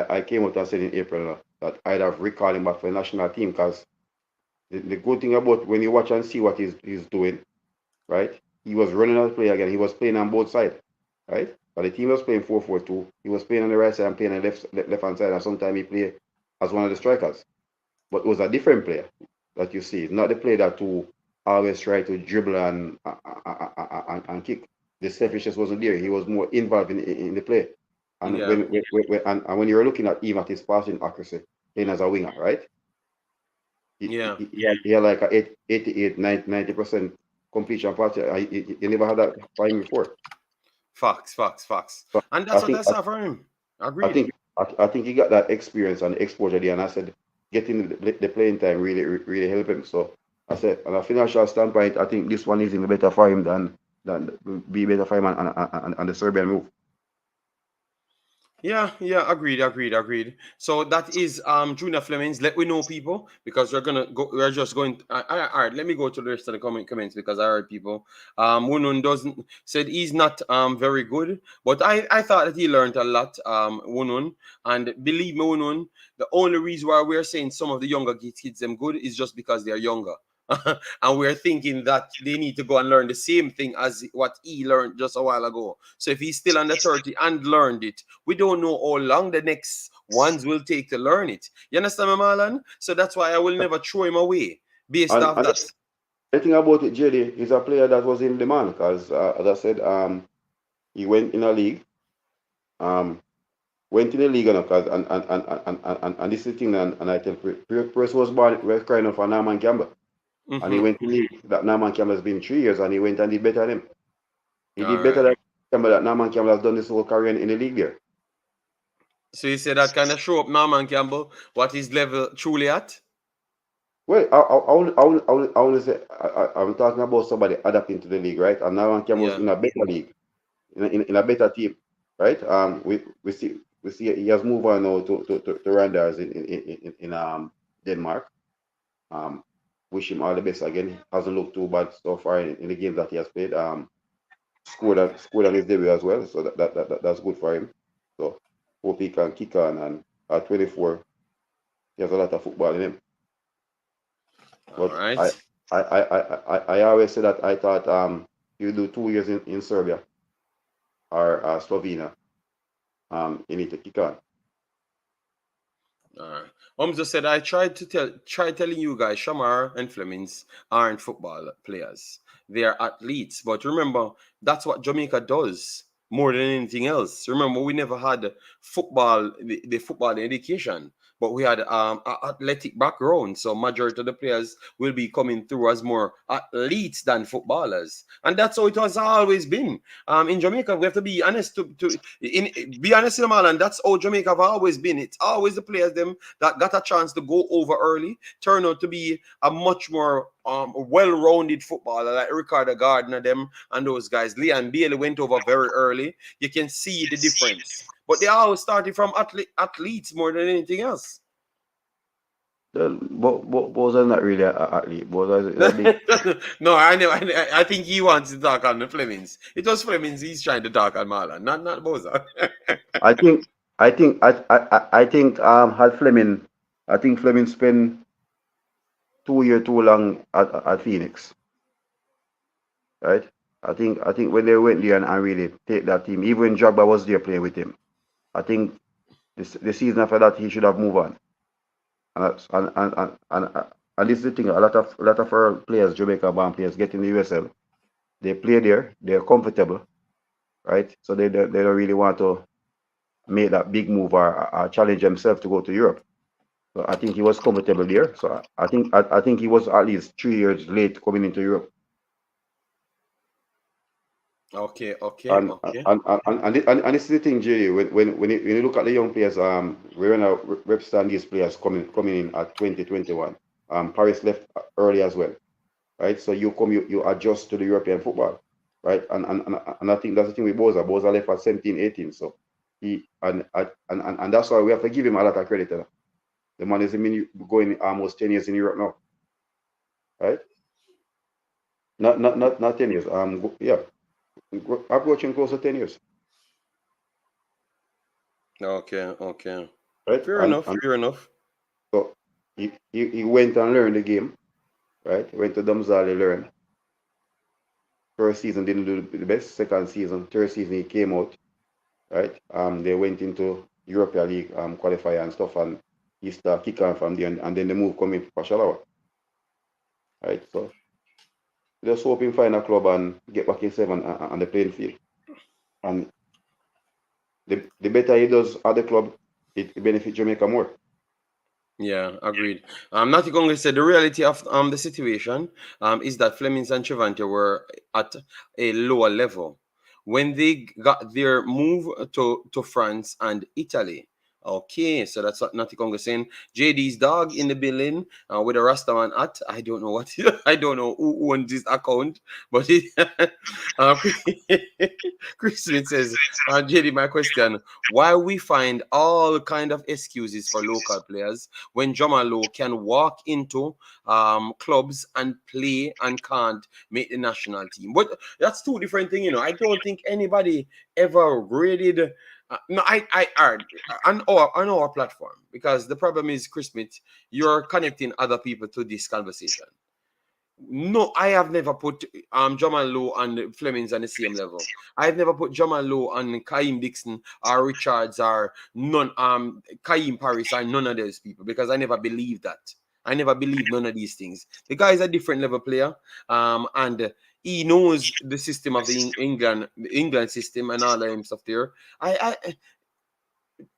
I came out and said in April that I'd have recalled him back for the national team, because the good thing about when you watch and see what he's doing, right? He was running as a player again. He was playing on both sides, right? But the team was playing 4-4-2. He was playing on the right side and playing on the left hand side, and sometimes he played as one of the strikers. But it was a different player that you see, not the player that who always try to dribble and kick. The selfishness wasn't there. He was more involved in the play. And when you're looking at him at his passing accuracy, playing as a winger, right? He had like a 88, 90% completion part. You never had that for him before. Facts. So And that's what I saw from him. Agreed. I think he got that experience and exposure there. And I said, getting the playing time really helped him. So I said, on a financial standpoint, I think this one is even better for him than be better for him on the Serbian move. Yeah, agreed. So that is Junior Flemings. Let we know, people, because we're just going all right, let me go to the rest of the comments because I heard people. Wunun doesn't said he's not very good, but I thought that he learned a lot, Wunun. And believe me, Wunun, the only reason why we're saying some of the younger kids them good is just because they're younger. And we're thinking that they need to go and learn the same thing as what he learned just a while ago. So if he's still under 30 and learned it, we don't know how long the next ones will take to learn it. You understand me, Marlon? So that's why I will never throw him away based off And that. the thing about it, JD, he's a player that was in demand because, as I said, he went in a league, um, went in the league and, and this is the thing, and I tell person was born, was crying out for Norman Campbell. And he went to league that Norman Campbell has been 3 years and he went and did better than him. He All did better right. than Campbell that Norman Campbell has done this whole career in the league there. So you say that kind of show up Norman Campbell what his level truly at? Well, I want to say, I'm talking about somebody adapting to the league, right? And Norman Campbell was Yeah. in a better league, in a better team, right? We see he has moved on now to Randers in Denmark. Um, wish him all the best again. Hasn't looked too bad so far in the games that he has played. Scored on his debut as well, so that's good for him. So hope he can kick on, and at 24, he has a lot of football in him. All But right. I always say that I thought you do 2 years in Serbia or Slovenia, you need to kick on. All right. Just said I tried to try telling you guys Shamar and Flemings aren't football players. They are athletes. But remember, that's what Jamaica does more than anything else. Remember, we never had football, the football education, but we had athletic background. So majority of the players will be coming through as more athletes than footballers, and that's how it has always been. In Jamaica, we have to be honest be honest, and that's how Jamaica have always been. It's always the players them that got a chance to go over early turn out to be a much more well-rounded footballer like Ricardo Gardner them and those guys. Leon Bailey went over very early. You can see the difference. But they all started from athletes more than anything else. Both are not really an athlete. Both are big. No, I think he wants to talk on the Flemings. It was Flemings he's trying to talk on Marlon, not Boza. I think I think had Fleming, I think Fleming spent 2 years too long at Phoenix, right? I think when they went there and really take that team, even when Drogba was there playing with him, I think the season after that he should have moved on. And this is the thing, a lot of our players, Jamaica born players, get in the USL. They play there, they're comfortable, right? So they don't really want to make that big move or challenge themselves to go to Europe. So I think he was comfortable there. So I think he was at least 3 years late coming into Europe. Okay. And this is the thing, Jerry. When you look at the young players, we're gonna represent these players coming in at 2021. Paris left early as well, right? So you adjust to the European football, right? And I think that's the thing with Boza. Boza left at 17, 18. So and that's why we have to give him a lot of credit. The man is going almost 10 years in Europe now, right? Not 10 years. Yeah, approaching close to 10 years, Okay. right? Fair And enough. so he went and learned the game, right? Went to Damzali, learned. First season didn't do the best. Second season, third season he came out, right? They went into European League qualifier and stuff, and he started kicking on from there, and then the move coming for Shalawa, right? So just hope him find a club and get back himself on the playing field. And the better he does at the club, it benefits Jamaica more. Yeah, agreed. Not going to say the reality of the situation is that Flemings and Trevante were at a lower level when they got their move to France and Italy. Okay, so that's what Natty Congo saying. JD's dog in the building with a Rastaman hat. I don't know what I don't know who owns this account, but it, uh, Chris Smith says, JD, my question: why we find all kind of excuses for local players when Jomalo can walk into clubs and play and can't make the national team? But that's two different things, you know. I don't think anybody ever graded. No, I heard on our platform, because the problem is, Chris Smith, you're connecting other people to this conversation. No, I have never put Jamal Lowe and the Flemings on the same level. I've never put Jamal Lowe and Kaim Dixon or Richards or none Kaim Paris or none of those people, because I never believed that. I never believed none of these things. The guy is a different level player, and he knows the system of the England system and all that stuff there. I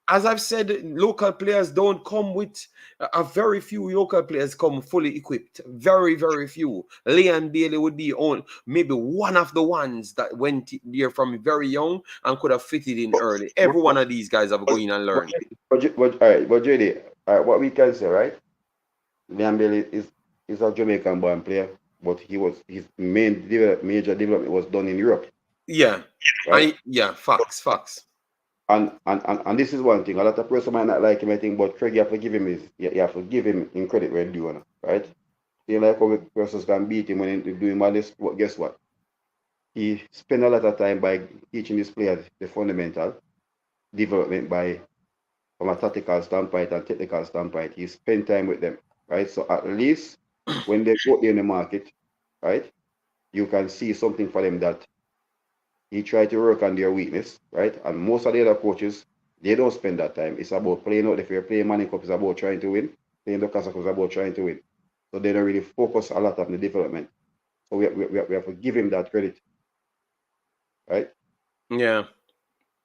as I've said, local players don't come with a very few local players come fully equipped. Very, very few. Leon Bailey would be on maybe one of the ones that went there from very young and could have fitted in early. Every one of these guys have go in and learn. All right, but JD, what we can say, right? Leon Bailey is a Jamaican born player, but his major development was done in Europe. Yeah, right? Facts. And this is one thing. A lot of person might not like him, I think, but Craig, you have to give him you have to give him in credit where due, right? You like how persons can beat him when he's doing all this. But guess what? He spent a lot of time by teaching his players the fundamental development from a tactical standpoint and technical standpoint. He spent time with them, right? So at least when they go in the market, right, you can see something for them that he tried to work on their weakness, right? And most of the other coaches, they don't spend that time. It's about playing out. If you're playing Manning Cup, it's about trying to win. Playing the CONCACAF is about trying to win. So they don't really focus a lot on the development. So we have to give him that credit, right? Yeah.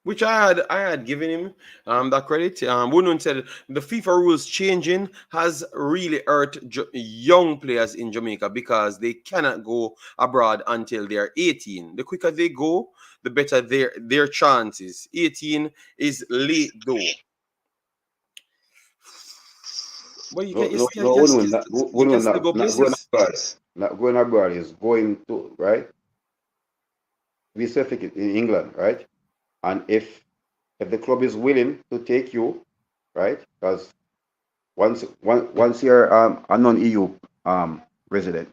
Which I had given him that credit. Wooden said the FIFA rules changing has really hurt young players in Jamaica because they cannot go abroad until they are 18. The quicker they go, the better their chances. 18 is late though. Well, you can still go places. Not going abroad is going to, right? We certificate in England, right? And if the club is willing to take you, right? Because once you're a non-EU resident,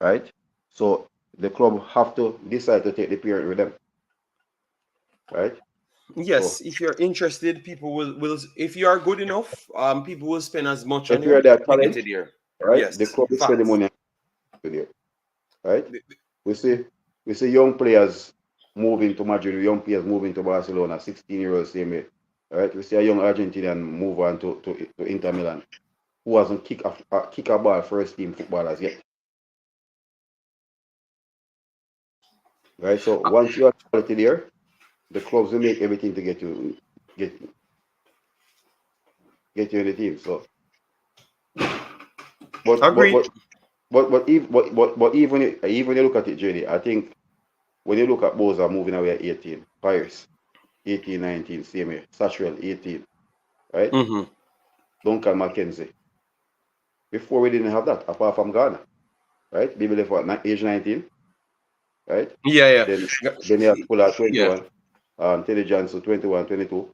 right? So the club have to decide to take the period with them, right? Yes, if you're interested, people will if you are good enough, people will spend as much on if you're you that to get talent, it here. right? Yes, The club is spending money with you, right? We see young players moving to Madrid, young players moving to Barcelona, 16-year-olds same way. Right? We see a young Argentinian move on to Inter Milan, who hasn't kick a ball first team footballers yet. Right? So once you are quality there, the clubs will make everything to get you in the team. So but even you look at it, JD, I think when you look at Boza moving away at 18, Paris 18, 19, same way, Satchwell 18, right? Mm-hmm. Duncan McKenzie. Before we didn't have that, apart from Ghana, right? Baby left at age 19, right? Yeah. Then you have Fuller 21, Teddy Johnson 21, 22,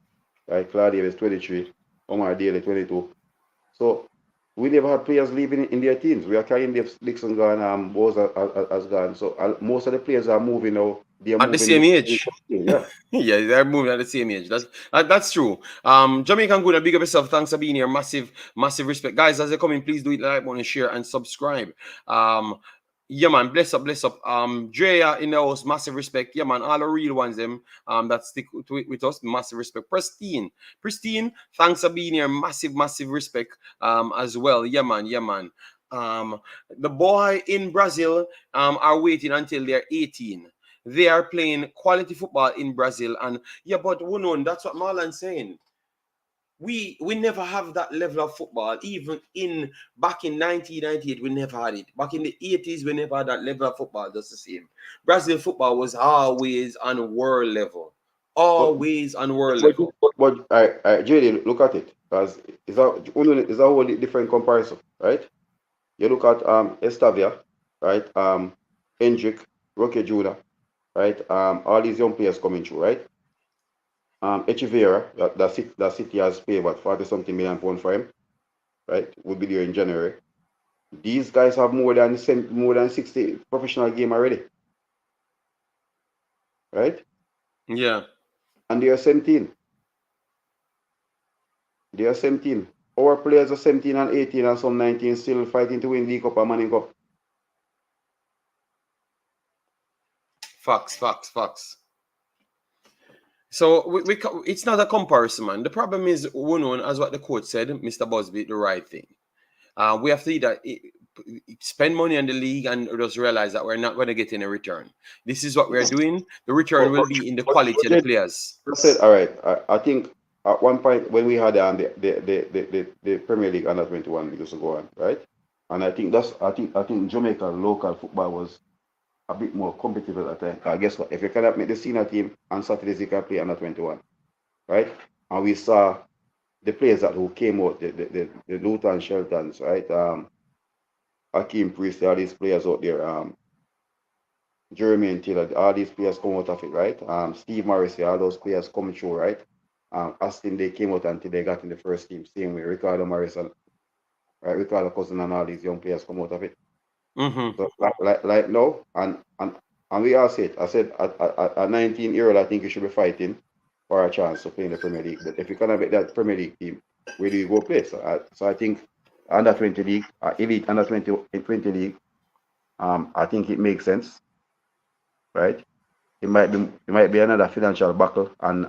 right? Claude Davis 23, Omar Daly 22. So we never had players leaving in their teams. We are carrying Dixon gone, Boza has gone. So most of the players are moving now. They are At the same age. Yeah. Yeah, they're moving at the same age. That's true. Jamaican Good, big up yourself. Thanks for being here. Massive respect. Guys, as they come in, please do it, like, button, share, and subscribe. Yeah, man, bless up. Drea in the house, massive respect. Yeah, man, all the real ones, them that stick to it with us, massive respect. Pristine, thanks for being here. Massive respect as well. Yeah, man. The boy in Brazil are waiting until they're 18. They are playing quality football in Brazil, and but that's what Marlon's saying. We never have that level of football. Even back in 1998, we never had it. Back in the 80s, we never had that level of football. That's the same. Brazil football was always on a world level. But always on world level. JD, look at it, because it's a whole different comparison, right? You look at Estavia, right? Hendrick, Roque Jula, right? All these young players coming through, right? Echeverria, that City has paid about 40 something million pound for him, right? Will be there in January. These guys have more than 60 professional game already, right? Yeah. And they are 17. They are 17. Our players are 17 and 18 and some 19 still fighting to win League Cup and Manning Cup. Facts. So it's not a comparison, man. The problem is, as what the coach said, Mr. Busby, the right thing. We have to either spend money on the league and just realize that we're not going to get any return. This is what we're doing. The return will be in the quality of the players. I said, all right. I think at one point when we had the Premier League under 21 used to go on, right? And I think Jamaica local football was a bit more competitive at that time. Guess what? If you cannot make the senior team on Saturdays, you can play under 21, right? And we saw the players who came out, the Luton Sheltons, right? Akeem Priest, all these players out there, Jeremy and Taylor, all these players come out of it, right? Steve Morrissey, all those players coming through, right? Aston, they came out until they got in the first team, same way. Ricardo Morrison, right? Ricardo Cousin and all these young players come out of it. Mm-hmm. So like now, and we all say it. I said at 19-year-old, I think you should be fighting for a chance to play in the Premier League. But if you cannot make that Premier League team, where do you go play? So I think under 20 league, elite under 20 league, I think it makes sense, right? It might be another financial buckle on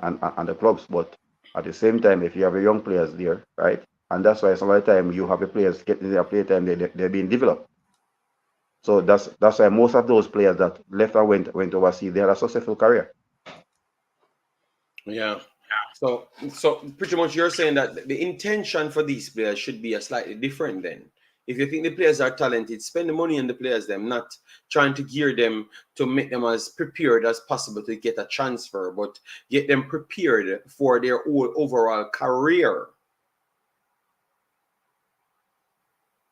the clubs, but at the same time, if you have your young players there, right, and that's why some of the time you have the players getting their play time, they're being developed. So that's why most of those players that left and went overseas, they had a successful career. Yeah. So pretty much you're saying that the intention for these players should be a slightly different then. If you think the players are talented, spend the money on the players, them, not trying to gear them to make them as prepared as possible to get a transfer, but get them prepared for their overall career.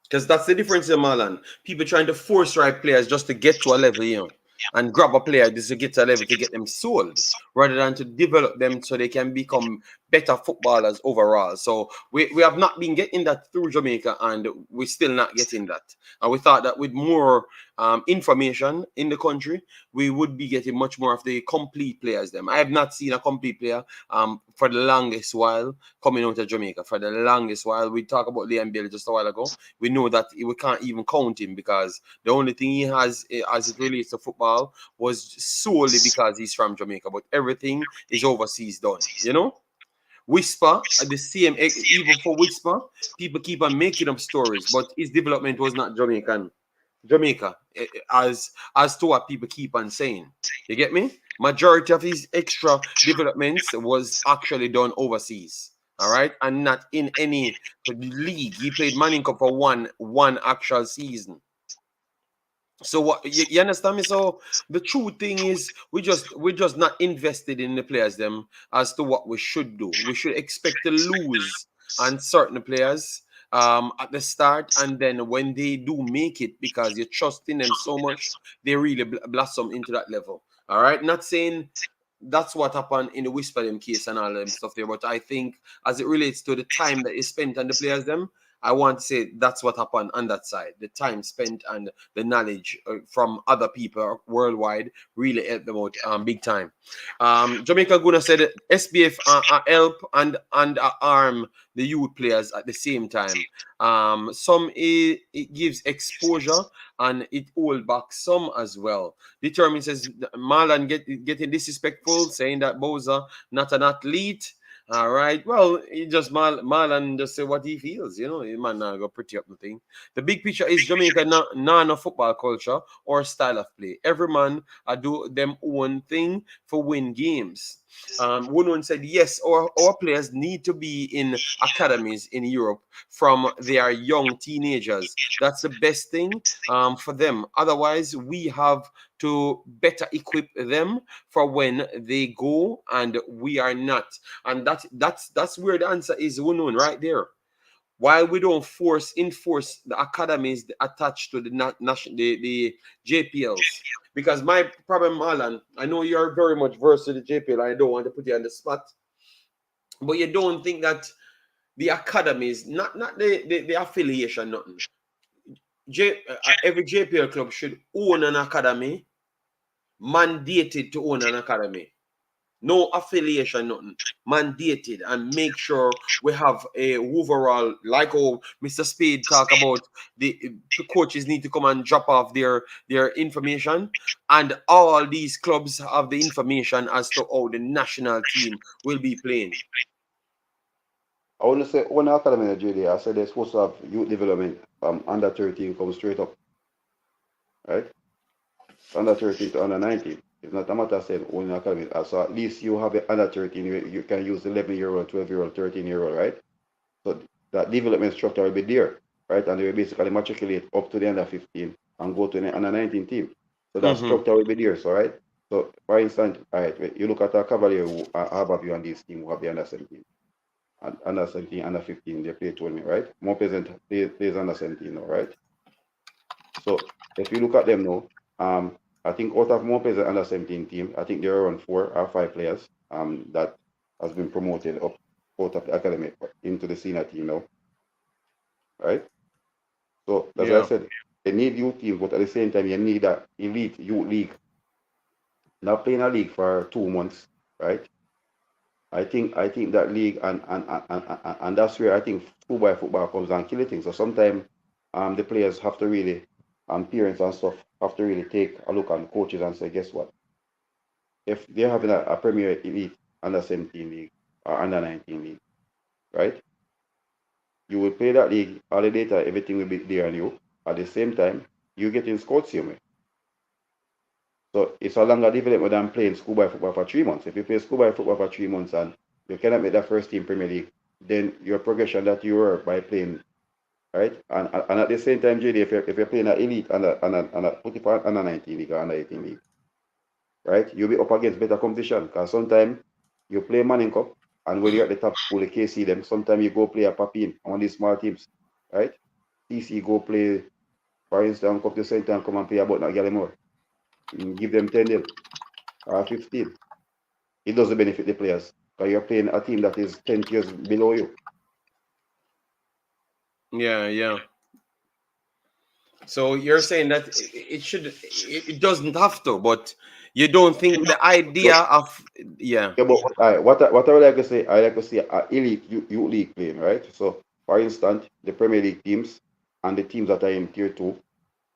Because that's the difference in Marlon. People trying to force right players just to get to a level, and grab a player just to get to a level to get them sold, rather than to develop them so they can become better footballers overall. So we have not been getting that through Jamaica, and we're still not getting that. And we thought that with more information in the country, we would be getting much more of the complete players. I have not seen a complete player for the longest while coming out of Jamaica. For the longest while, we talked about Liam Bale just a while ago. We know that we can't even count him because the only thing he has as it relates to football was solely because he's from Jamaica. But everything is overseas done, Whisper, the same, even for Whisper, people keep on making up stories, but his development was not Jamaica, as to what people keep on saying. You get me? Majority of his extra developments was actually done overseas. All right, and not in any league. He played Manning Cup for one actual season. So what you understand me? So the true thing is we're just not invested in the players them as to what we should do. We should expect to lose on certain players at the start, and then when they do make it, because you trust in them so much, they really blossom into that level. All right, not saying that's what happened in the Whisper them case and all them stuff there, but I think as it relates to the time that is spent on the players them, I want to say that's what happened on that side. The time spent and the knowledge from other people worldwide really helped them out big time. Jamaica Guna said SBF help and arm the youth players at the same time. Some it gives exposure and it hold back some as well. Determined says Marlon getting disrespectful, saying that Boza not an athlete. All right. Well, he just Marlon just say what he feels, He might not go pretty up the thing. The big picture is Jamaica none of football culture or style of play. Every man do them own thing for win games. Wunun said, yes, our players need to be in academies in Europe from their young teenagers. That's the best thing for them. Otherwise, we have to better equip them for when they go and we are not. And that's where the answer is, Wunun, right there. Why we don't enforce the academies attached to the the JPLs? Because my problem, Alan, I know you're very much versed in the JPL. I don't want to put you on the spot, but you don't think that the academies, not the affiliation, nothing. Every JPL club should own an academy, mandated to own an academy. No affiliation, nothing. Mandated, and make sure we have a overall, like Mr. Speed talk about, the coaches need to come and drop off their information, and all these clubs have the information as to how the national team will be playing. I want to say one academy in Nigeria, I said they're supposed to have youth development under 13 come straight up. Right? Under 13 to under 19. It's not a matter of saying only academy. So at least you have it under 13, you can use 11-year-old, 12-year-old, 13-year-old, right? So that development structure will be there, right? And they will basically matriculate up to the under 15 and go to the under 19 team. So that structure will be there, so right? So for instance, all right, you look at a Cavalier who have you on this team who have the under 17. And under 17, under 15, they play tournament, right? More present plays under 17 now, right? So if you look at them now, I think out of more players under 17 team, I think there are around 4 or 5 players that has been promoted up out of the academy into the senior team now. Right? So as I said, they need youth teams, but at the same time you need that elite youth league. Not playing a league for 2 months, right? I think that league and that's where I think football comes and killing things. So sometimes the players have to really parents and stuff have to really take a look on coaches and say, guess what? If they're having a Premier Elite under 17 league or under 19 league, right? You will play that league, all the data, everything will be there on you. At the same time, you get in scouts same way. So it's a longer development than playing schoolboy football for 3 months. If you play schoolboy football for 3 months and you cannot make that first team Premier League, then your progression that you were by playing, right? And at the same time, JD, if you're playing an elite and put it on under 19 league or under 18 league, right? You'll be up against better competition because sometimes you play Manning Cup and when you're at the top school, the KC them, sometimes you go play a Papin on these small teams, right? TC go play, for instance, Cup the same time, come and play about not Gallimore. Give them 10 nil or 15. It doesn't benefit the players because you're playing a team that is 10 years below you. Yeah. So you're saying that it doesn't have to, but you don't think the idea of but what I would like to say, I like to see a elite youth league playing, right? So for instance, the Premier League teams and the teams that are in tier 2,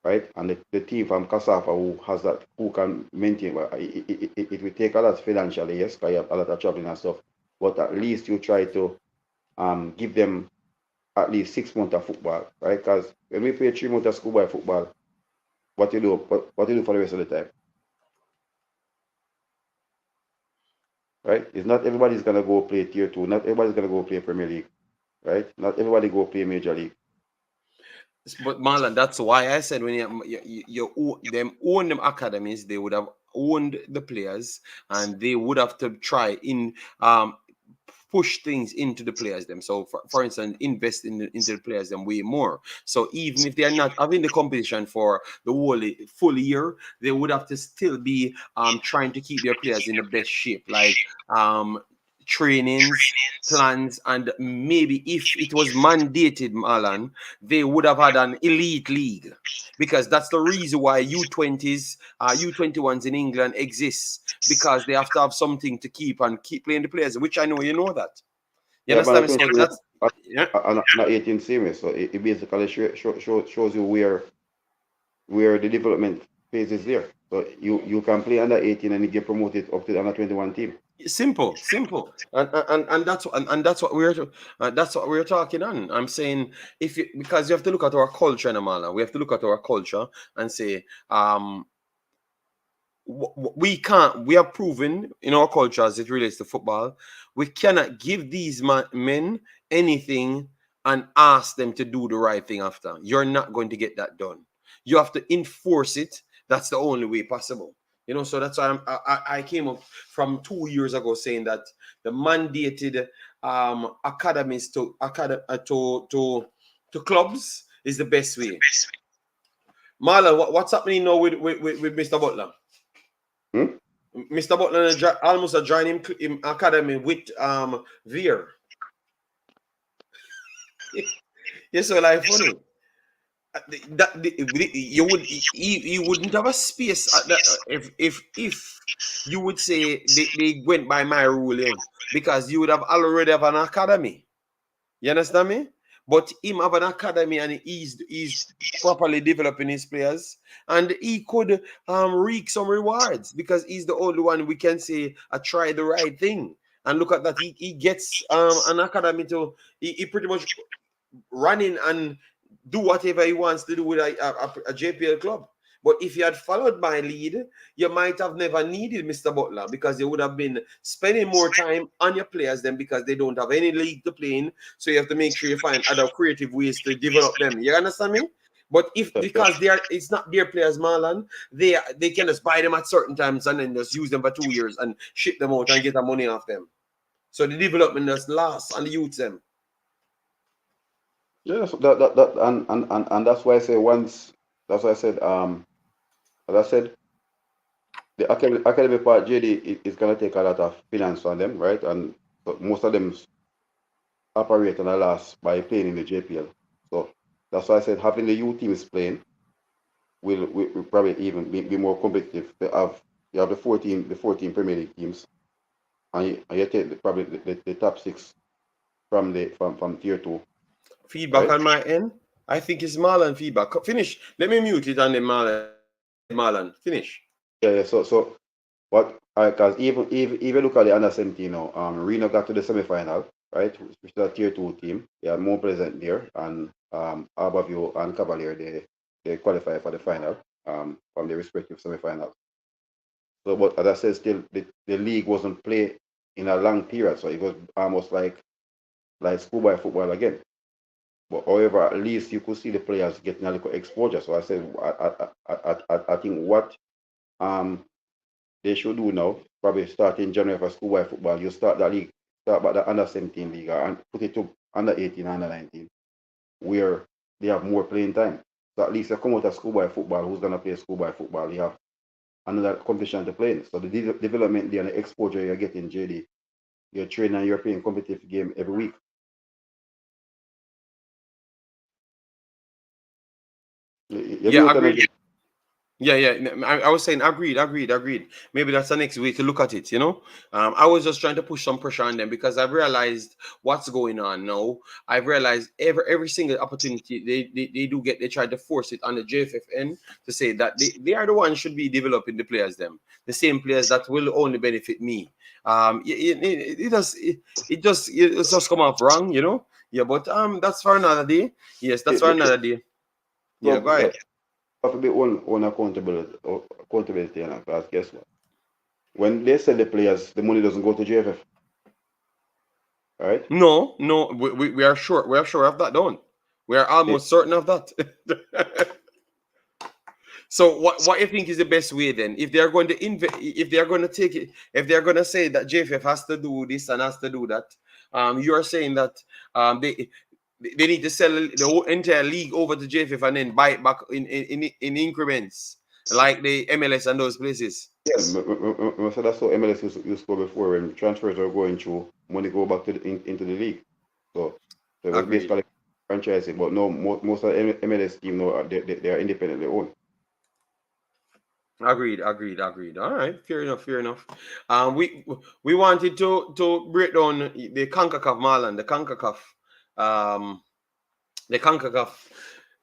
right? And the team from CONCACAF who can maintain, it will take a lot financially, yes, because you have a lot of traveling and stuff, but at least you try to give them at least 6 months of football, right? Because when we play 3 months of schoolboy football, what you do for the rest of the time? Right? It's not everybody's gonna go play tier 2, not everybody's gonna go play Premier League, right? Not everybody go play Major League. But Marlon, that's why I said when them own them academies, they would have owned the players and they would have to try in push things into the players them. So for instance, invest into the players them way more. So even if they are not having the competition for the whole full year, they would have to still be trying to keep their players in the best shape, like trainings, plans, and maybe if it was mandated, Marlon, they would have had an elite league, because that's the reason why U20s, U21s in England exists, because they have to have something to keep playing the players, which I know you know that. You understand me? So that's not 18 series, so it basically shows you where the development phase is there. So you can play under 18 and you get promoted up to the under 21 team. Simple, and that's what we're talking on. I'm saying because you have to look at our culture, Namala. We have to look at our culture and say, we can't. We have proven in our culture as it relates to football, we cannot give these men anything and ask them to do the right thing after. You're not going to get that done. You have to enforce it. That's the only way possible. So that's why I came up from 2 years ago saying that the mandated academies to clubs is the best way. Marlon, what's happening now with Mr. Butler? Mr. Butler almost joined him academy with Veer. Yes, so like funny. You wouldn't have a space if you would say they went by my ruling, because you would have already have an academy. You understand me? But him have an academy and he's properly developing his players, and he could reap some rewards because he's the only one we can say I tried the right thing. And look at that, he gets an academy to he pretty much running and do whatever he wants to do with a JPL club. But if you had followed my lead, you might have never needed Mr. Butler, because you would have been spending more time on your players than because they don't have any league to play in. So you have to make sure you find other creative ways to develop them. You understand me? But because it's not their players, Marlon, they can just buy them at certain times and then just use them for 2 years and ship them out and get the money off them. So the development just lasts and the youth them. Yes, and that's why I say once. That's why I said as I said, the academy part, JD, is going to take a lot of finance on them, right? And most of them operate on a loss by playing in the JPL. So that's why I said having the youth teams playing will probably even be more competitive. You have the 14 Premier League teams, and you take probably the top 6 from tier 2. Feedback right? On my end. I think it's Marlon feedback. Finish. Let me mute it and then Marlon. Finish. Yeah. So what? Because even look at the under 17 now. Reno got to the semi-final, right? Which is a tier 2 team. They are more present there, and Arborview and Cavalier they qualify for the final from their respective semi-finals. So, but as I said, still the league wasn't played in a long period, so it was almost like schoolboy football again. But however, at least you could see the players getting a little exposure. So I said, I think what they should do now, probably start in January for schoolboy football. You start that league, start about the under 17 league, and put it to under 18, under 19, where they have more playing time. So at least you come out of schoolboy football, who's gonna play schoolboy football? You have another competition to play in. So the development there and the exposure you're getting, JD, you're training and you're playing competitive game every week. Yeah, agreed. Yeah. I was saying agreed. Maybe that's the next way to look at it, I was just trying to push some pressure on them because I've realized what's going on now. I've realized every single opportunity they try to force it on the JFFN to say that they are the ones should be developing the players, the same players that will only benefit me. It just come off wrong, Yeah, but that's for another day. Yes, that's for another day. Yeah, go ahead. Have to be on accountability, because guess what? When they sell the players, the money doesn't go to JFF. All right? No, we are sure. We are sure of that, don't we? We are almost certain of that. So what you think is the best way then? If they are going to if they are going to take it, if they are going to say that JFF has to do this and has to do that, you are saying that they need to sell the entire league over to JFF and then buy it back in increments, like the MLS and those places. Yeah, so that's how MLS used to go before, when transfers are going through, money go back to into the league. So it was basically franchising, but no, most of the MLS team now they are independently owned. Agreed. All right, fair enough. We wanted to break down the CONCACAF, Marlon, the CONCACAF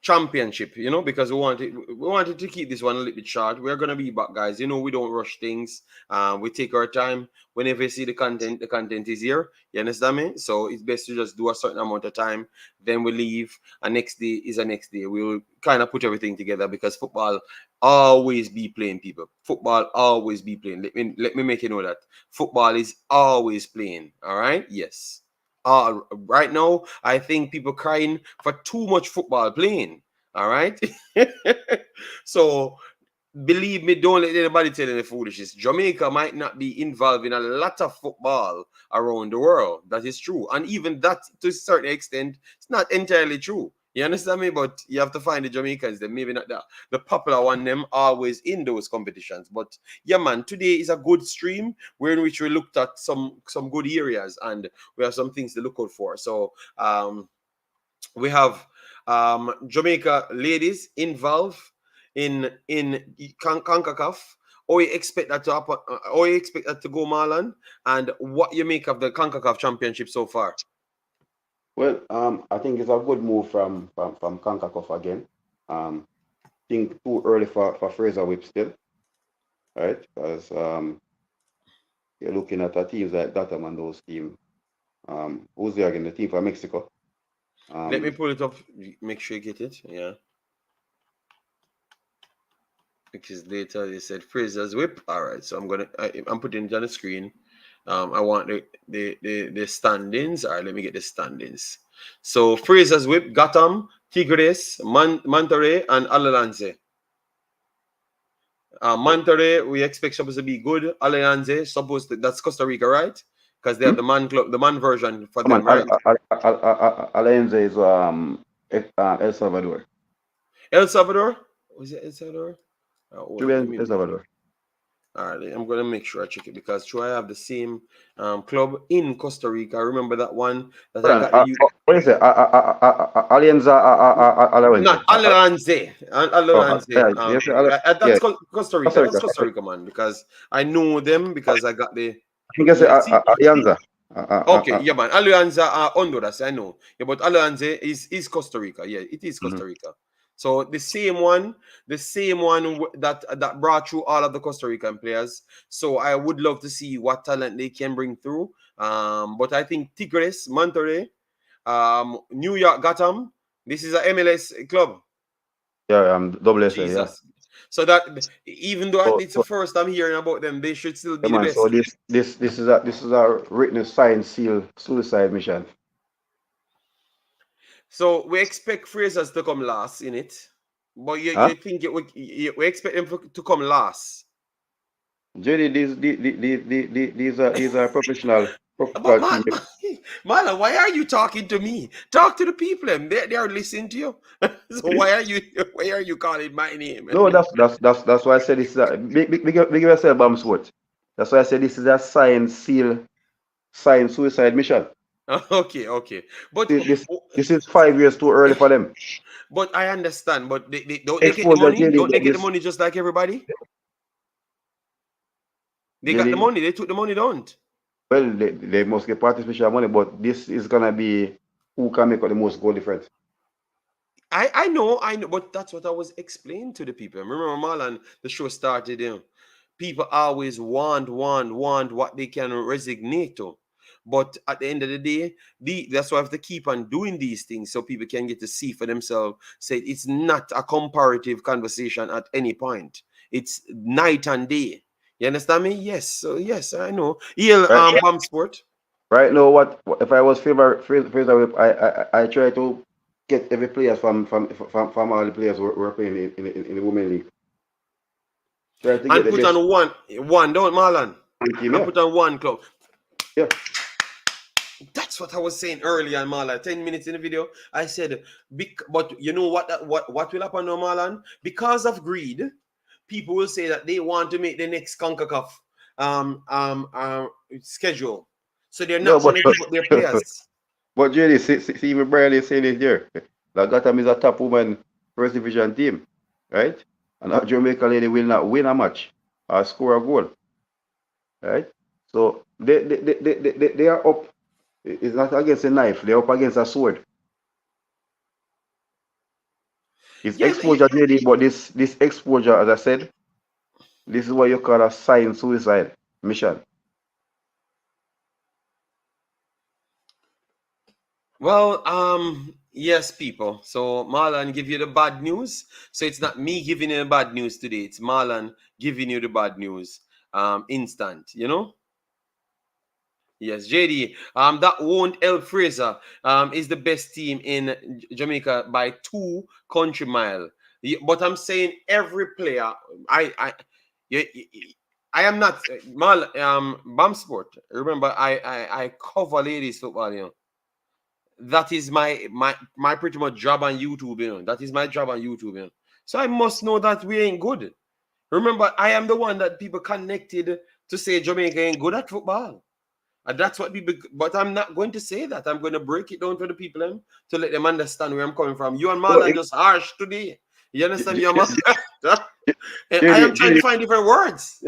Championship, because we wanted to keep this one a little bit short. We're gonna be back, guys. We don't rush things. We take our time. Whenever you see the content is here. You understand me? So it's best to just do a certain amount of time, then we leave. And next day is the next day. We'll kind of put everything together because football always be playing, people. Football always be playing. Let me make you know that. Football is always playing. All right? Yes. Right now, I think people crying for too much football playing. All right? So believe me, don't let anybody tell you the foolishness. Jamaica might not be involved in a lot of football around the world. That is true. And even that, to a certain extent, it's not entirely true. You understand me? But you have to find the Jamaicans, then maybe not the popular one, them always in those competitions. But yeah, man, today is a good stream where in which we looked at some good areas and we have some things to look out for. So we have Jamaica ladies involved in CONCACAF. Or you expect that to happen, or you expect that to go, Marlon, and what you make of the CONCACAF Championship so far? Well, I think it's a good move from CONCACAF again. Think too early for Fraser Whip still, right? Because you're looking at the teams like Datam and those teams. Who's there again? The team from Mexico. Let me pull it up. Make sure you get it. Yeah. Because later they said Fraser's Whip. All right, so I'm putting it on the screen. I want the standings. All right, let me get the standings. So Fraser's Whip, Gotham, Tigres, Monterrey, and Alliance. Monterrey, we expect supposed to be good. Alliance, that's Costa Rica, right? Because they have the man club, the man version for them, right? Alliance is El Salvador. El Salvador? Was it El Salvador? El Salvador. All right, I'm gonna make sure I check it because I have the same club in Costa Rica. I remember that one that I got. What is it? Alianza. Not Alliance. Alliance. That's Costa Rica. That's Costa Rica, man. Because I know them because I got the. I think I said Alianza. Okay, yeah, man. Alianza Honduras, I know. Yeah, but Alianza is Costa Rica. Yeah, it is Costa Rica. So the same one that brought through all of the Costa Rican players. So I would love to see what talent they can bring through. But I think Tigres, Monterrey, New York Gotham. This is a MLS club. Yeah, double SA. Jesus. Yeah. So that even though it's the first time hearing about them, they should still be the best. So this is a written signed seal suicide mission. So we expect Fraser's to come last in it, but you think we expect them to come last. JD, these are professional teams. Marlon, why are you talking to me? Talk to the people. They are listening to you. So why are you calling my name? No, that's why I said this is a big yourself, Bamsworth. That's why I said this is a signed suicide mission. Okay. But this is 5 years too early for them. But I understand. But they don't get the money. Don't they get the money just like everybody? They got the money. They took the money, don't? Well, they must get participation money, but this is gonna be who can make the most goal difference. I know, but that's what I was explaining to the people. Remember, Marlon, the show started. People always want what they can resignate to. But at the end of the day, that's why I have to keep on doing these things so people can get to see for themselves. Say it's not a comparative conversation at any point. It's night and day. You understand me? Yes. So yes, I know. Bam Sport. Right now, what if I was Fraser Whip, I try to get every player from all the players who are playing in the Women League. Try to and put on one, don't Marlon? And put on one club. Yeah. That's what I was saying earlier, Marlon. 10 minutes in the video, I said, but you know what will happen now, Marlon? Because of greed, people will say that they want to make the next CONCACAF schedule. So they're not going to give up their players. But Jerry, see even Brian is saying it here. That Gotham is a top woman first division team, right? And that Jamaica lady will not win a match or score a goal. Right? So they are up. It's not against a knife, they're up against a sword. It's exposure, JD, but this exposure, as I said, this is what you call a signed suicide mission. Well, Yes, people. So Marlon give you the bad news. So it's not me giving you the bad news today. It's Marlon giving you the bad news. Instant. You know. Yes, JD. That won't help Fraser. Is the best team in Jamaica by 2 country mile. But I'm saying every player. Yeah, I am not Bam Sport. Remember, I cover ladies football. You know, that is my pretty much job on YouTube. You know, that is my job on YouTube. You know, so I must know that we ain't good. Remember, I am the one that people connected to say Jamaica ain't good at football. And that's what people, but I'm not going to say that. I'm going to break it down for the people to let them understand where I'm coming from. You and Marlon just harsh today. You understand? Your man. I am trying to find different words.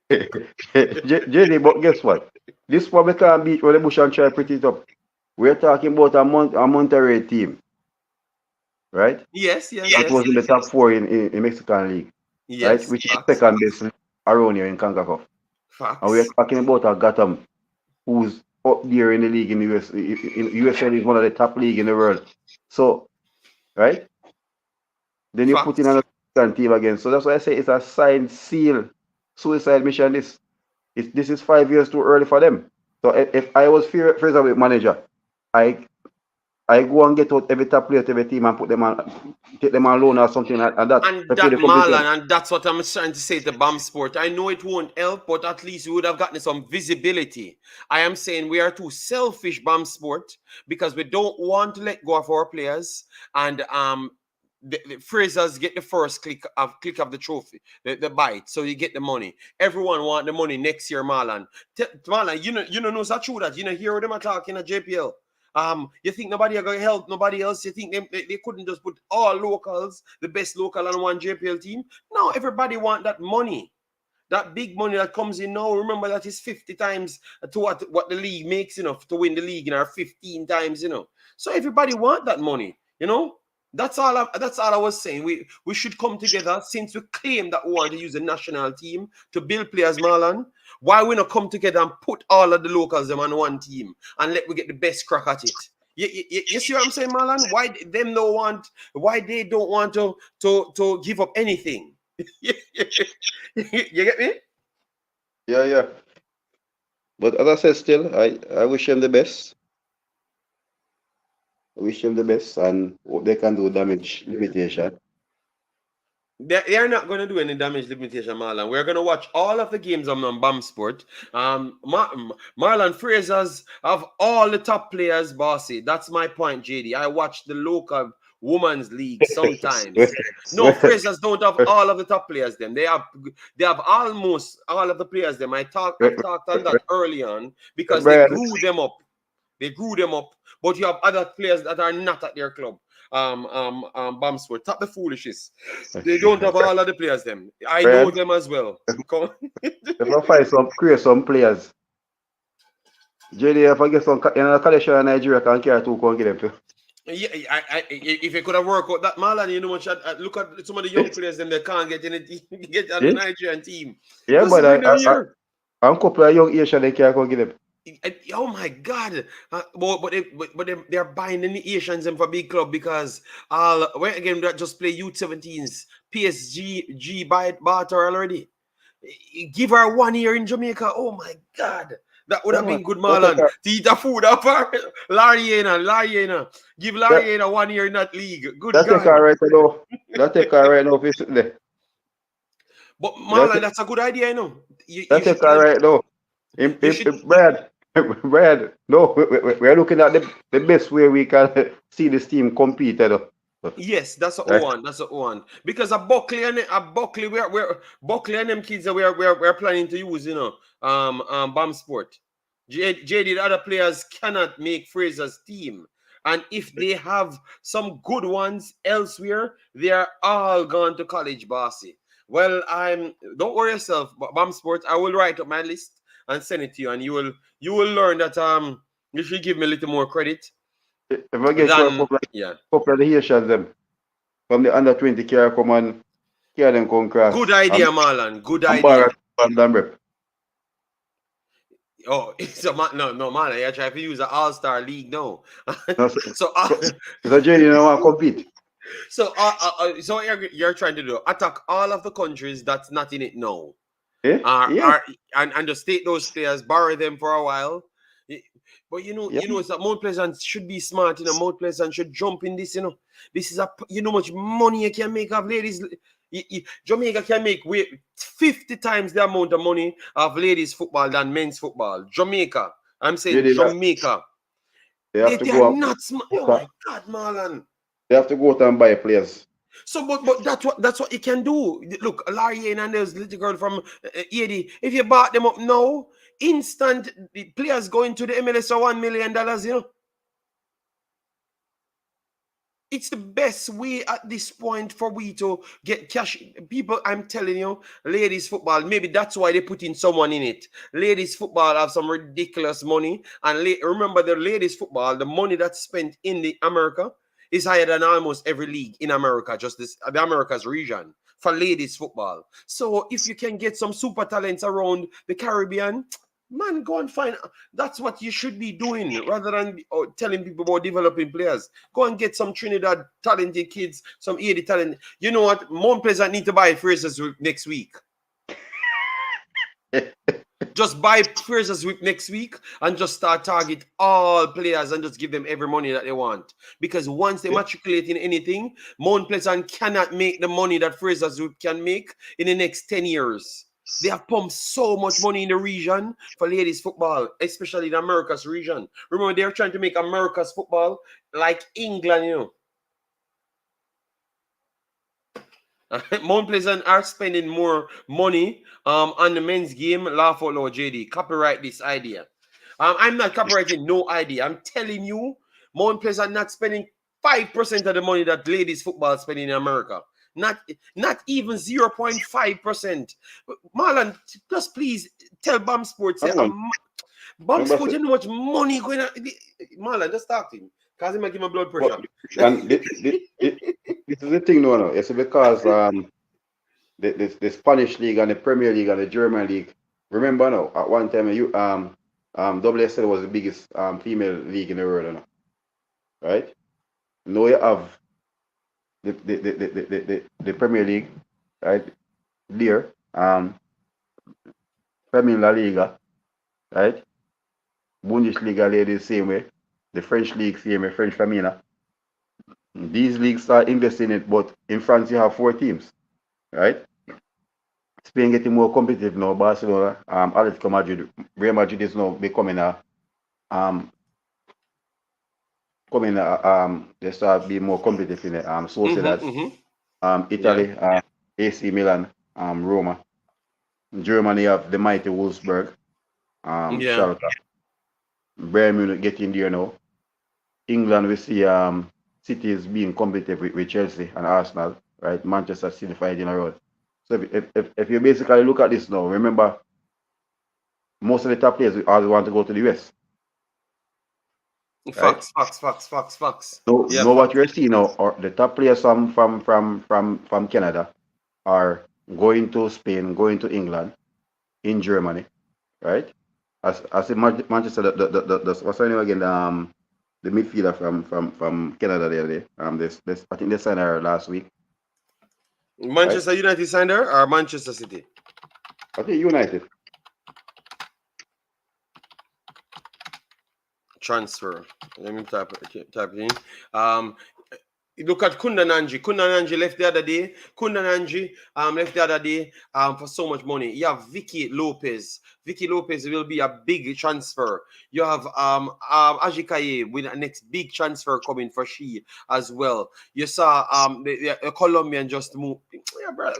JD, but guess what? This one we can't beat when the bush and try to put it up. We're talking about a Monterrey team, right? Yes. That was in the top 4 in Mexican League, right? Which is second best around here in CONCACAF. And we're talking about a Gotham who's up there in the league in the US. USL is one of the top league in the world. So, right? Then you put in another team again. So that's why I say it's a signed seal suicide mission. This is 5 years too early for them. So if I was Fraser with manager, I go and get out every top player to every team and put them on, take them on loan or something like that. And that Marlon, and that's what I'm trying to say to Bam Sport. I know it won't help, but at least we would have gotten some visibility. I am saying we are too selfish, Bam Sport, because we don't want to let go of our players. And the Frasers get the first click of the trophy, the bite, so you get the money. Everyone want the money next year, Marlon. Marlon, you know it's not true that you know hear them talking at JPL. You think nobody are gonna help nobody else? You think they couldn't just put all locals, the best local on one JPL team? No, everybody want that money. That big money that comes in now, remember that is 50 times to what the league makes, you know, to win the league, or 15 times, you know. So everybody want that money, you know. That's all I was saying. We should come together since we claim that we want to use the national team to build players, Marlon. Why we not come together and put all of the locals them on one team and let we get the best crack at it? You see what I'm saying, Marlon? Why they don't want to give up anything? You get me? Yeah. But as I said, still, I wish them the best. I wish them the best and hope they can do damage limitation. They are not going to do any damage limitation, Marlon. We're going to watch all of the games on BAM Sport. Marlon Frasers have all the top players, bossy. That's my point, JD. I watch the local women's league sometimes. No, Frasers don't have all of the top players. Them they have almost all of the players. Them I talked on that early on because they grew them up. But you have other players that are not at their club. BAM Sport. Stop the foolishness. They don't have all of the players. Them I know them as well. If I create some players, JD, if I get some in a collection in Nigeria, can carry 2 can get them too. Yeah, if it could have worked out that Marlon, you know much. Look at some of the young players, them they can't get the Nigerian team. Yeah, but I'm a couple of young Asian they can't go get them. Oh my God! But they're buying the Asians for big club because again that just play U17s. PSG bought her already. Give her 1 year in Jamaica. Oh my God! That would have been good, Marlon. To eat a food up her. Lariana. Give Lariana 1 year in that league. Good God. Take her right now. That take her right now. But Marlon, that's a good idea, you know. That take her right now. Brad, no, we're looking at the best way we can see this team compete. Yes, that's a one. That's a one. Because Buckley and Buckley and them kids that we're planning to use, you know, BAM Sport. JD, the other players cannot make Fraser's team. And if they have some good ones elsewhere, they are all gone to college, bossy. Well, don't worry yourself, BAM Sport. I will write up my list and send it to you, and you will learn that you should give me a little more credit. If I get a couple of the Haitians them from the under 20 care come and care them come cross. Good idea, Marlon. Good idea. Oh, it's a no, man. I try to use an all-star league now. No, so, so Jay, you know, want to compete. so you're trying to do attack all of the countries that's not in it now. Yeah. And just take those players, borrow them for a while. But Yeah. it's that Mount Pleasant should be smart. Mount Pleasant should jump in this. This is much money you can make of ladies. Jamaica can make 50 times the amount of money of ladies football than men's football. Jamaica, I'm saying Jamaica. They have to They go are out. not smart. Oh my God, Marlon. They have to go out and buy players. So, but that's what you can do. Look, Larry and there's little girl from 80. If you bought them up now, instant the players going to the MLS for $1 million. It's the best way at this point for we to get cash. People, I'm telling you, ladies football, maybe that's why they put in someone in it. Ladies football have some ridiculous money. And remember, the ladies football, the money that's spent in the America is higher than almost every league in America, just the America's region for ladies football. So if you can get some super talents around the Caribbean, man, go and find. That's what you should be doing rather than telling people about developing players. Go and get some Trinidad talented kids, some 80 talent. You know what? Mount Pleasant need to buy Fraser's Whip next week. Just buy Fraser's Whip next week and just start target all players and just give them every money that they want. Because once they matriculate in anything, Mount Pleasant cannot make the money that Fraser's Whip can make in the next 10 years. They have pumped so much money in the region for ladies football, especially the America's region. Remember, they're trying to make America's football like England, Mount Pleasant are spending more money on the men's game. Laugh out loud, JD. Copyright this idea. I'm not copyrighting no idea. I'm telling you, Mount Pleasant not spending 5% of the money that ladies football spending in America. Not even 0.5%. Marlon, just please tell BAM Sports. BAM Sports, you know how much money going on. Marlon, just talk to him. Because he might give me blood pressure. And this is the thing, no. It's because the Spanish league and the Premier League and the German league. Remember now, at one time, WSL was the biggest female league in the world, right? Now you have the Premier League, right? There, Premier La Liga, right? Bundesliga ladies same way. The French league same way, French Femina. These leagues are investing in it, but in France you have 4 teams, right? Spain getting more competitive now. Barcelona, Atletico Madrid, Real Madrid is now becoming they start being more competitive in it. Sociedad, Italy, AC Milan, Roma. In Germany, you have the mighty Wolfsburg, Schalke. Bayern Munich getting there now. England, we see City is being competitive with Chelsea and Arsenal, right? Manchester City fighting around. So if you basically look at this now, remember, most of the top players all want to go to the US. Facts. So what you're seeing now, or the top players from Canada are going to Spain, going to England, in Germany, right? As in Manchester, what's her name again? The midfielder from Canada the other day. I think they signed her last week. Manchester United signed her or Manchester City? I think United. Transfer. Let me type it in. Look at Kunda Nanji. Kunda Nanji left the other day. Left the other day for so much money. You have Vicky Lopez. Vicky Lopez will be a big transfer. You have Ajikaye with the next big transfer coming for she as well. You saw the Colombian just moved. Yeah, bro.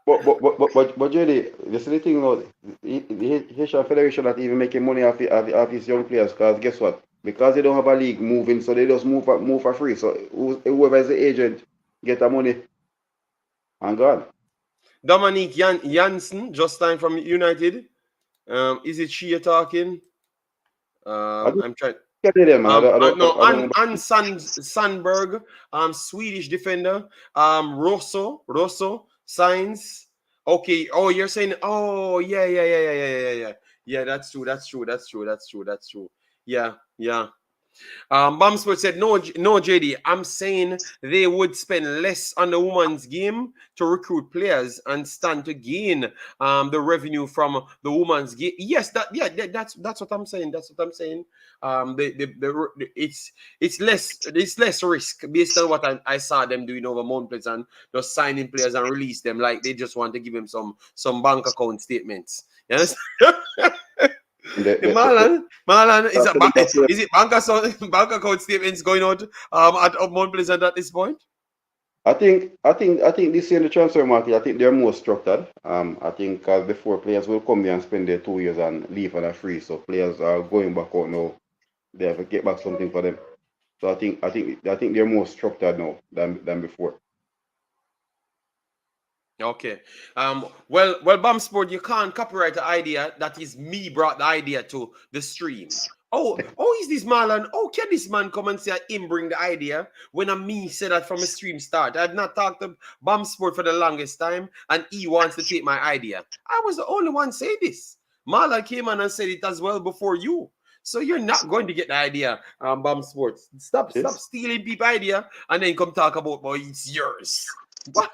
But Jerry, this is the thing about the Haitian Federation not even making money off these young players, because guess what? Because they don't have a league moving, so they just move for free. So whoever is the agent get the money and gone. Dominique Janssen, just time from United. Is it she you're talking? I'm trying. Sandberg, Swedish defender. Rosso, Signs. Okay. Oh, you're saying. Oh, yeah. Yeah, that's true. That's true. That's true. That's true. That's true. Yeah, yeah. Bamsport said, no, no, JD. I'm saying they would spend less on the women's game to recruit players and stand to gain the revenue from the women's game. Yes, that's what I'm saying. That's what I'm saying. It's less risk based on what I saw them doing over Mount Pleasant, just signing players and release them like they just want to give him some bank account statements. Yes. Marlon, is it bank account statements going out at Mount Pleasant at this point? I think this year in the transfer market, I think they're more structured. I think before players will come here and spend their 2 years and leave on a free, so players are going back out now. They have to get back something for them. So I think they're more structured now than before. Okay. Well, Bamsport, you can't copyright the idea. That is me brought the idea to the stream. Oh, is this Marlon? Oh, can this man come and say him bring the idea when me said that from a stream start? I had not talked to Bamsport for the longest time, and he wants to take my idea. I was the only one say this. Marlon came on and said it as well before you. So you're not going to get the idea, Bamsport. Stop stealing people's idea and then come talk about, boy, it's yours. What?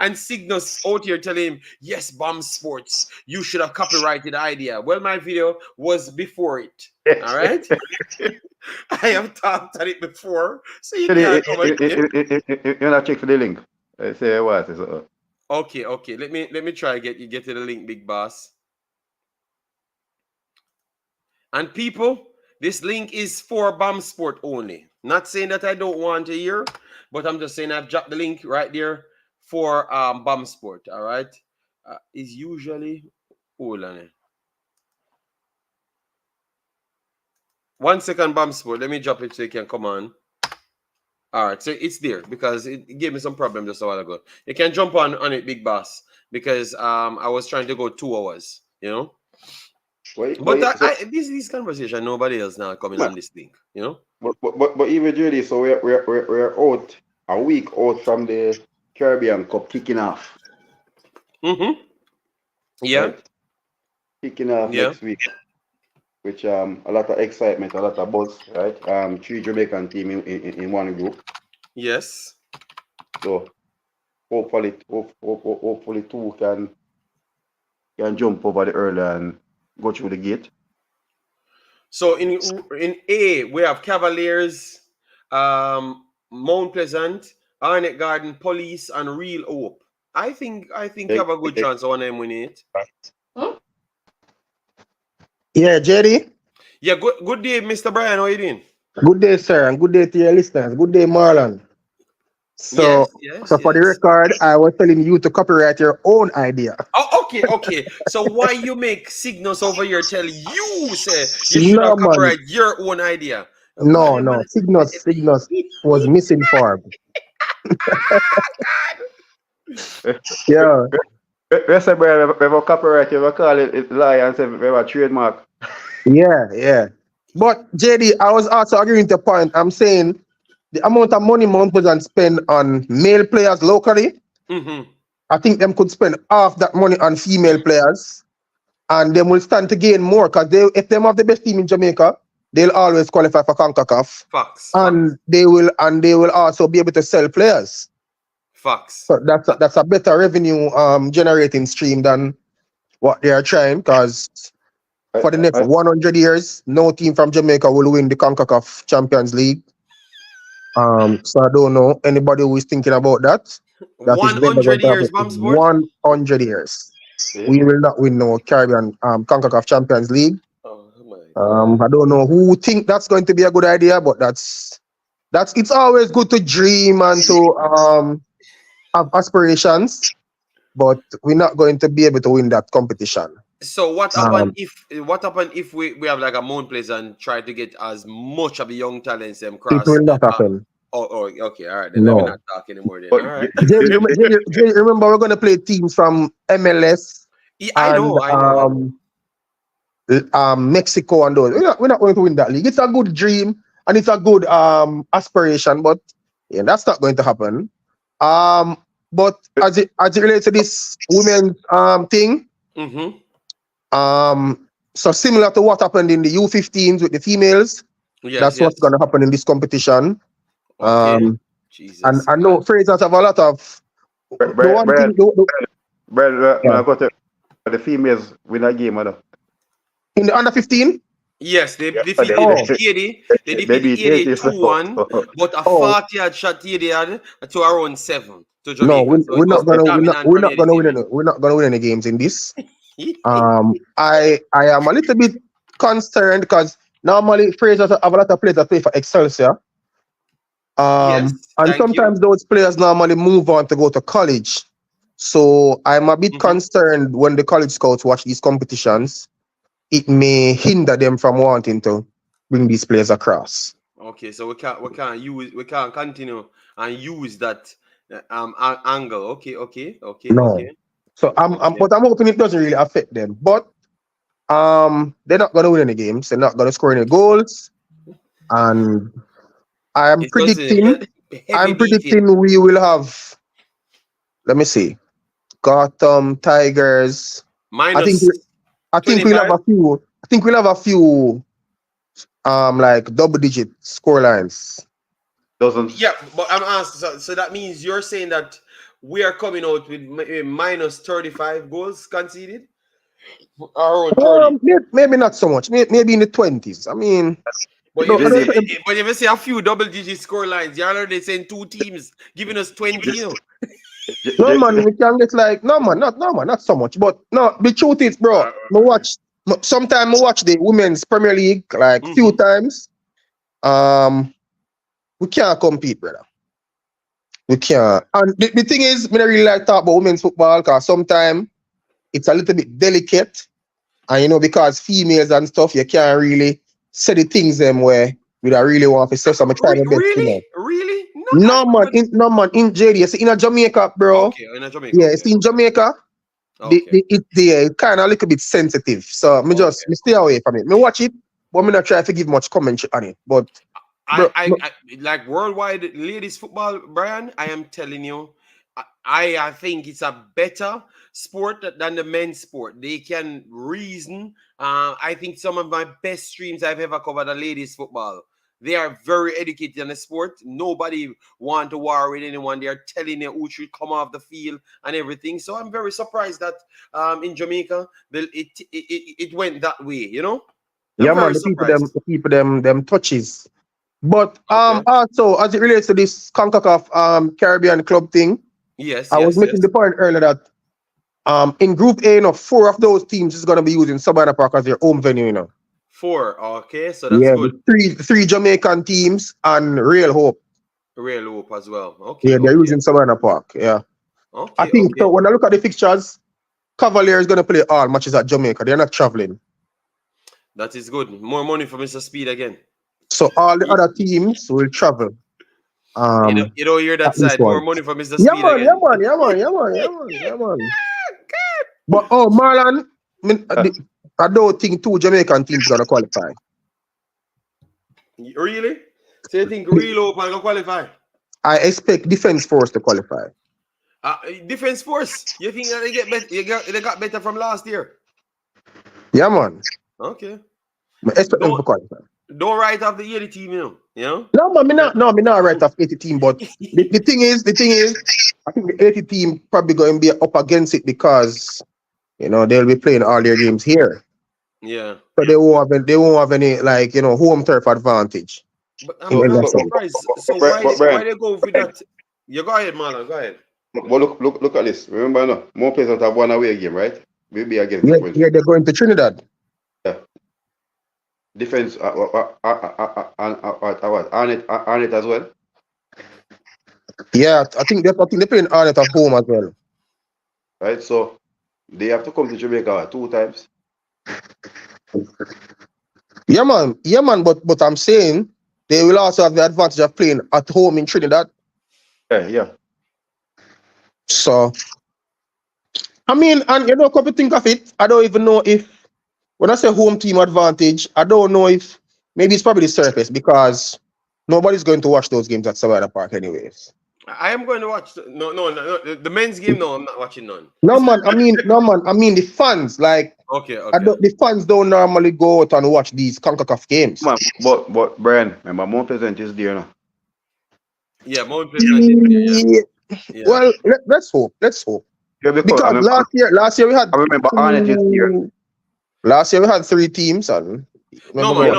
And Cygnus out here telling him, yes, Bamsport, you should have copyrighted the idea. Well, my video was before it. All right? I have talked at it before. So you can't come You're not check for the link. Say what? Okay. Let me try get to the link, big boss. And people, this link is for Bamsport only. Not saying that I don't want to hear, but I'm just saying I've dropped the link right there for Bamsport. All right, is usually hold on it. 1 second, Bamsport. Let me drop it so you can come on. All right, so it's there because it gave me some problem just a while ago. You can jump on it, big boss, because I was trying to go 2 hours, you know. This conversation, nobody else now coming on this link, you know. But even JD, so we're out a week out from the Caribbean Cup kicking off. Mm-hmm. Yeah. Right? Kicking off next week, which a lot of excitement, a lot of buzz, right? 3 Jamaican team in one group. Yes. So hopefully 2 can jump over the hurdle and go through the gate. So in A we have Cavaliers, Mount Pleasant, Arnett Garden, Police, and Real Hope. I think you have a good chance of one of them winning it. Huh? Yeah, Jerry. Yeah, good day, Mr. Brian. How are you doing? Good day, sir, and good day to your listeners. Good day, Marlon. So for the record, I was telling you to copyright your own idea. Oh, okay. So why you make signals over here tell you say you should have copyright your own idea? No. Cygnus was misinformed. Yeah. Yes, we have a copyright, we call it lie and say we have a trademark. Yeah. But JD, I was also agreeing to the point. I'm saying the amount of money Mount Pleasant spend on male players locally, I think them could spend half that money on female players, and them will stand to gain more because if them have the best team in Jamaica, they'll always qualify for CONCACAF. Facts. And they will also be able to sell players. Facts. So that's a better revenue generating stream than what they are trying, because for the next 100 years, no team from Jamaica will win the CONCACAF Champions League. So I don't know anybody who is thinking about that. 100 years, Bamsport? 100 years. We will not win no Caribbean CONCACAF Champions League. I don't know who think that's going to be a good idea, but it's always good to dream and to have aspirations, but we're not going to be able to win that competition. So what happened if we have like a Mount Pleasant and try to get as much of the young talents them cross? It will not happen. Okay, all right. Then we're not talking anymore. Then. All right. Remember, we're going to play teams from MLS. I know. Mexico and those. We're not going to win that league. It's a good dream and it's a good aspiration, but that's not going to happen. But as it relates to this women's thing, So similar to what happened in the U15s with the females, Yes, that's what's gonna happen in this competition. Okay. Jesus. And I know Fraser's have a lot of the one thing. I got the females win a game, In the under 15. Yes, they Yeah, defeated they- 80. They defeated 80 2-1, but a 40-yard shot 80 yard to around 7 to Jamaica. No, So we're it was not gonna dominant we're from not 80 gonna win team. any, we're not gonna win any games in this. I am a little bit concerned because normally Fraser have a lot of players that play for Excelsior. Yes, and thank sometimes you. those players normally move on to go to college. So I'm a bit concerned when the college scouts watch these competitions, it may hinder them from wanting to bring these players across. Okay, so we can't continue and use that angle. Okay. No. So but I'm hoping it doesn't really affect them. But they're not gonna win any games, they're not gonna score any goals. And I'm predicting we will have, let me see, Gotham Tigers. Minus I think we'll have a few like double digit score lines. Yeah, but I'm asking, so that means you're saying that we are coming out with minus 35 goals conceded? Around 30. Maybe not so much. Maybe in the 20s. I mean, but if you say a few double digit score lines, you're already saying two teams giving us 20. No man, we can get like not so much. But no, the truth is, bro, sometimes I watch the women's Premier League like few times. We can't compete, brother. We can't. And the thing is, I don't really like talk about women's football because sometimes it's a little bit delicate. And because females and stuff, you can't really say the things them where we don't really want to say. So I'm trying to best, Really? No man, in JD, it's in Jamaica, bro. Okay, in Jamaica. Yeah, it's in Jamaica. Okay. It's kind of a little bit sensitive. So me stay away from it. Me watch it, but me not try to give much commentary on it. But I like worldwide ladies football, Brian. I am telling you, I think it's a better sport than the men's sport. They can reason. I think some of my best streams I've ever covered are ladies football. They are very educated in the sport. Nobody want to war with anyone. They are telling you who should come off the field and everything. So I'm very surprised that in Jamaica it went that way. Yeah, man. The people them touches. But also as it relates to this CONCACAF Caribbean Club thing, I was making the point earlier that in Group A, 4 of those teams is gonna be using Savannah Park as their home venue, 4, okay, so that's good. Three Jamaican teams and Real Hope. Real Hope as well. Okay. Yeah, they're using Savannah Park. Yeah. Okay. I think so. When I look at the fixtures, Cavalier is gonna play all matches at Jamaica. They're not traveling. That is good. More money for Mr. Speed again. So all the other teams will travel. You don't hear that side. More money for Mr. Speed again. Yeah, man. But Marlon, I don't think 2 Jamaican teams gonna qualify. Really? So you think Real Hope gonna qualify? I expect Defense Force to qualify. Defense Force? You think that they get better? They got better from last year? Yeah, man. Okay. I expect them to qualify. Don't write off the 80 team, you know? No, man, me not write off 80 team, but the thing is, I think the 80 team probably going to be up against it because they'll be playing all their games here. Yeah. So they won't have any home turf advantage. But I'm surprised. So why they go with that? You go ahead, Marlon. Go ahead. Well, look at this. Remember, more players that have one away game, right? We'll be against. Yeah, they're going to Trinidad. Yeah. Defense, what? Arnett as well. Yeah, I think they're playing Arnett at home as well. Right, so they have to come to Jamaica 2 times. Yeah, man. But I'm saying they will also have the advantage of playing at home in Trinidad. Yeah. So, I mean, and come to think of it, I don't even know if, when I say home team advantage, I don't know if, maybe it's probably the surface because nobody's going to watch those games at Savannah Park anyways. I am going to watch. No. The men's game. No, I'm not watching none. No man, I mean the fans, like Okay. the fans don't normally go out and watch these CONCACAF games. Man, but Brian, remember Mount Pleasant is there now. Yeah, Mount Pleasant is there. Yeah. Well, let's hope. Yeah, Because last year we had. I remember Arnett is here. Last year we had 3 teams and. No. Brian,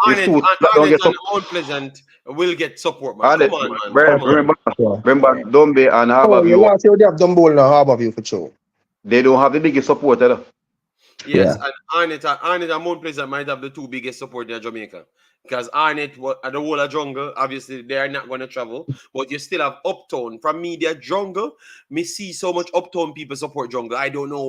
Arnett and Mount Pleasant will get support, man. Come on, man. Brian, remember Dombe and Harborview. Last year they have Dumbo and Harborview for sure. They don't have the biggest support, either. Yes, and Arnett and Mount Pleasant might have the 2 biggest support in Jamaica. Because Arnett at the whole of jungle, obviously they are not going to travel, but you still have Uptown. From me, their jungle, me see so much Uptown people support jungle. I don't know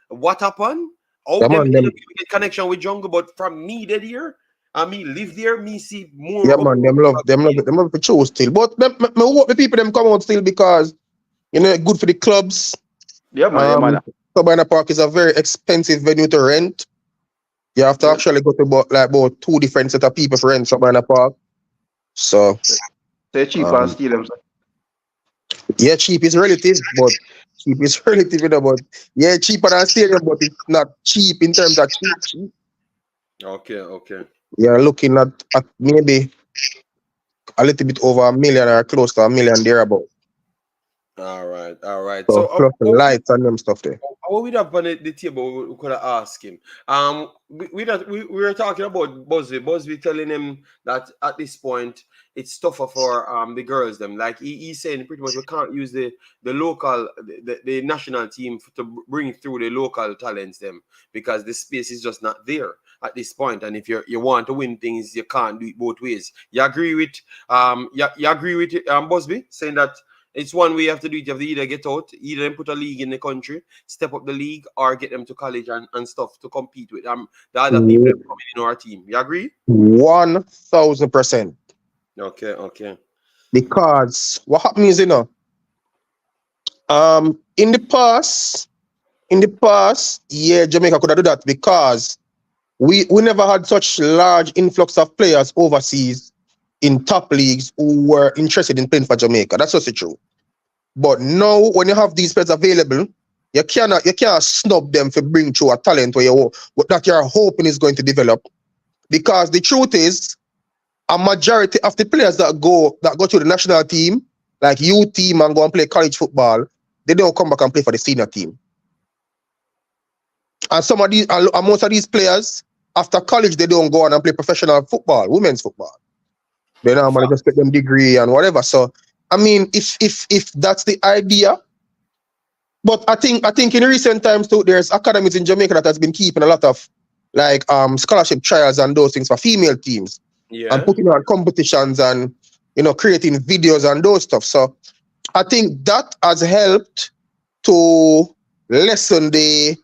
what happened. How them get connection with jungle, but from me that here, and me live there, me see more. Yeah, man, them love for show still. But me hope the people them come out still because good for the clubs. Yeah, man. Cabana Park is a very expensive venue to rent. You have to actually go to about 2 different set of people for rent Cabana Park. So they cheap and steal them. Yeah, cheap is relative, but yeah, cheaper than stadium, but it's not cheap in terms of cheap. Okay. You're looking at maybe a little bit over $1 million or close to $1 million thereabout. All right. So plus the lights and them stuff there. What we have on the table, we could have asked him. We were talking about Busby telling him that at this point it's tougher for the girls. Them like he's saying pretty much we can't use the local the national team to bring through the local talents them because the space is just not there at this point. And if you want to win things, you can't do it both ways. You agree with Busby saying that? It's one way you have to do it. You have to either get out, either put a league in the country, step up the league, or get them to college and stuff to compete with the other people that come in our team. You agree? 1,000%. Okay. Because what happens, in the past, yeah, Jamaica could have done that because we never had such large influx of players overseas in top leagues who were interested in playing for Jamaica. That's also true. But now, when you have these players available, you cannot snub them for bring through a talent that you're hoping is going to develop. Because the truth is, a majority of the players that go to the national team, like youth team and go and play college football, they don't come back and play for the senior team. And most of these players, after college, they don't go on and play professional football, women's football. They normally just get them degree and whatever. So, I mean, if that's the idea, but I think in recent times too, there's academies in Jamaica that has been keeping a lot of like scholarship trials and those things for female teams, and putting on competitions and creating videos and those stuff. So, I think that has helped to lessen the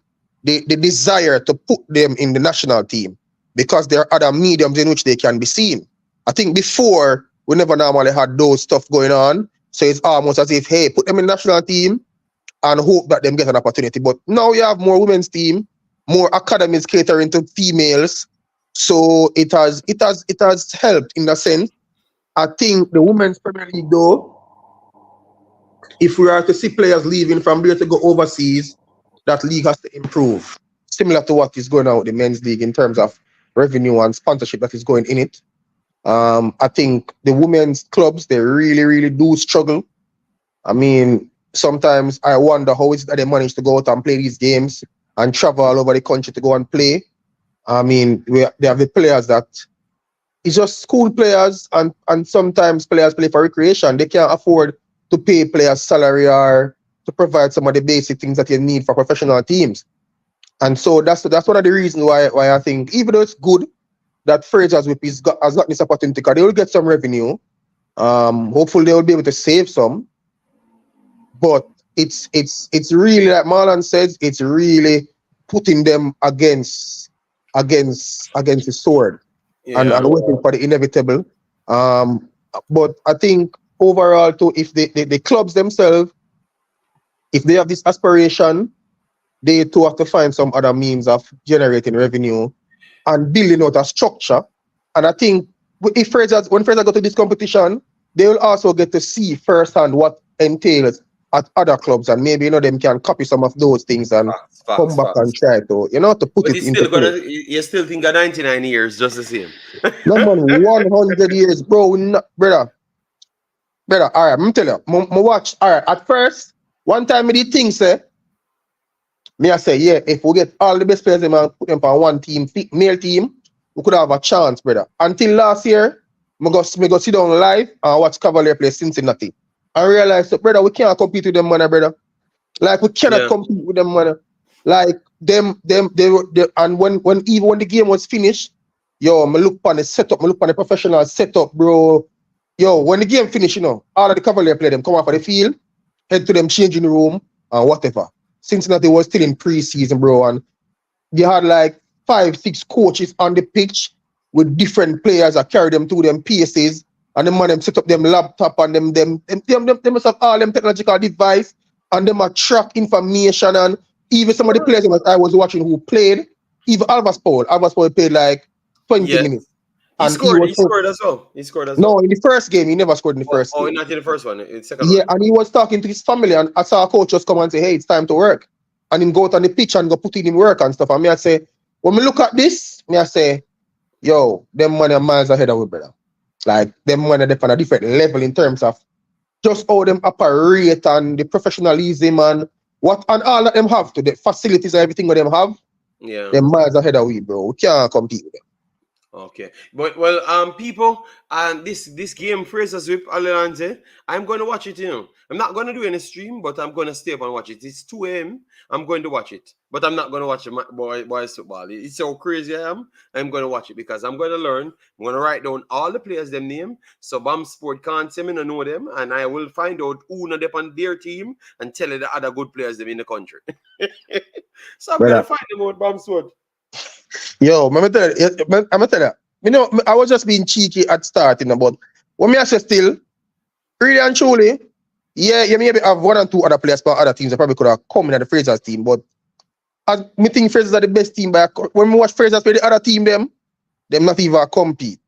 desire to put them in the national team because there are other mediums in which they can be seen. I think before, we never normally had those stuff going on. So it's almost as if, hey, put them in the national team and hope that them get an opportunity. But now you have more women's team, more academies catering to females. So it has helped in a sense. I think the Women's Premier League, though, if we are to see players leaving from there to go overseas, that league has to improve. Similar to what is going on with the men's league in terms of revenue and sponsorship that is going in it. I think the women's clubs, they really, really do struggle. I mean, sometimes I wonder how is it that they manage to go out and play these games and travel all over the country to go and play. I mean, they have the players that it's just school players and sometimes players play for recreation. They can't afford to pay players salary or to provide some of the basic things that you need for professional teams. And so that's one of the reasons why I think, even though it's good that Fraser's Whip has got this opportunity, because they will get some revenue. Hopefully they will be able to save some. But it's really, like Marlon says, it's really putting them against the sword and waiting for the inevitable. But I think overall too, if the clubs themselves, if they have this aspiration, they too have to find some other means of generating revenue and building out a structure. And I think when Fraser got to this competition, they will also get to see firsthand what entails at other clubs, and maybe them can copy some of those things and come back and try to to put But it into play. you still think of 99 years just the same. No man, 100 years, bro. Brother. All right, I'm tell you, I watch. All right, at first, one time I did think say, I say, yeah, if we get all the best players and put them on one team, male team, we could have a chance, brother. Until last year, me go sit down live and watch Cavalier play Cincinnati. I realized, brother, we can't compete with them, man, brother. Like, we cannot compete with them, man. Like, they and when the game was finished, yo, me look on the setup, me look on the professional setup, bro. Yo, when the game finished, all of the Cavalier play them come off of the field, head to them changing room, and whatever. Cincinnati was still in preseason, bro, and they had like 5-6 coaches on the pitch with different players that carry them through them paces, and them set up them laptop and them must have all them technological device, and them track information, and even some of the players that I was watching who played, even Alvas Paul played like 20 minutes. He scored as well. No, in the first game, he never scored in the first game. Oh, not in the first one. In the second one. And he was talking to his family, and I saw a coach just come and say, hey, it's time to work. And him go out on the pitch and go put in him work and stuff. And I say, when we look at this, I say, yo, them money are miles ahead of we, brother. Like, them money are on a different level in terms of just how them operate and the professionalism and what, and all that them have to, the facilities and everything that them have. Yeah. Them miles ahead of we, bro. We can't compete with them. Okay, but people, and this game Fraser's Whip Alliance, I'm going to watch it. I'm not going to do any stream, but I'm going to stay up and watch it. It's 2 a.m. I'm going to watch it, but I'm not going to watch boys football. It's so crazy I am. I'm going to watch it because I'm going to learn. I'm going to write down all the players them name, so BAM Sport can't say me no know them, and I will find out who not up on their team and tell you the other good players them in the country. So I'm going to find them out BAM Sport. Yo, I'm tell you, I was just being cheeky at starting, but when I say still, really and truly, you maybe have 1 or 2 other players for other teams that probably could have come in at the Frasers team, but as me think Frasers are the best team, but when we watch Frasers play the other team, them not even compete.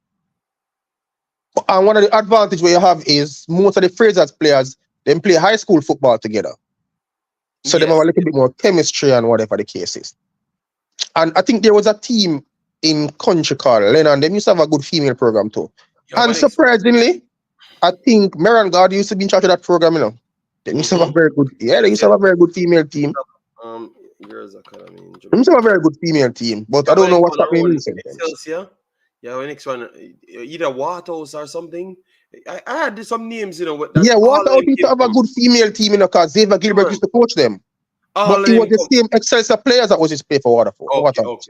And one of the advantages you have is most of the Frasers players, them play high school football together. So they have a little bit more chemistry and whatever the case is. And I think there was a team in country called Lennon. They used to have a good female program too. And surprisingly, I think Meran God used to be in charge of that program, They used to have a very good, they used to have a very good female team. Girlz Academy. They used to have a very good female team, but I don't know what's happening recently. Yeah, the next one, either Waterhouse or something. I had some names, Waterhouse used to have a good female team, because Xavier Gilbert used to coach them. But it was the same Excelsior players that was his play for Waterford.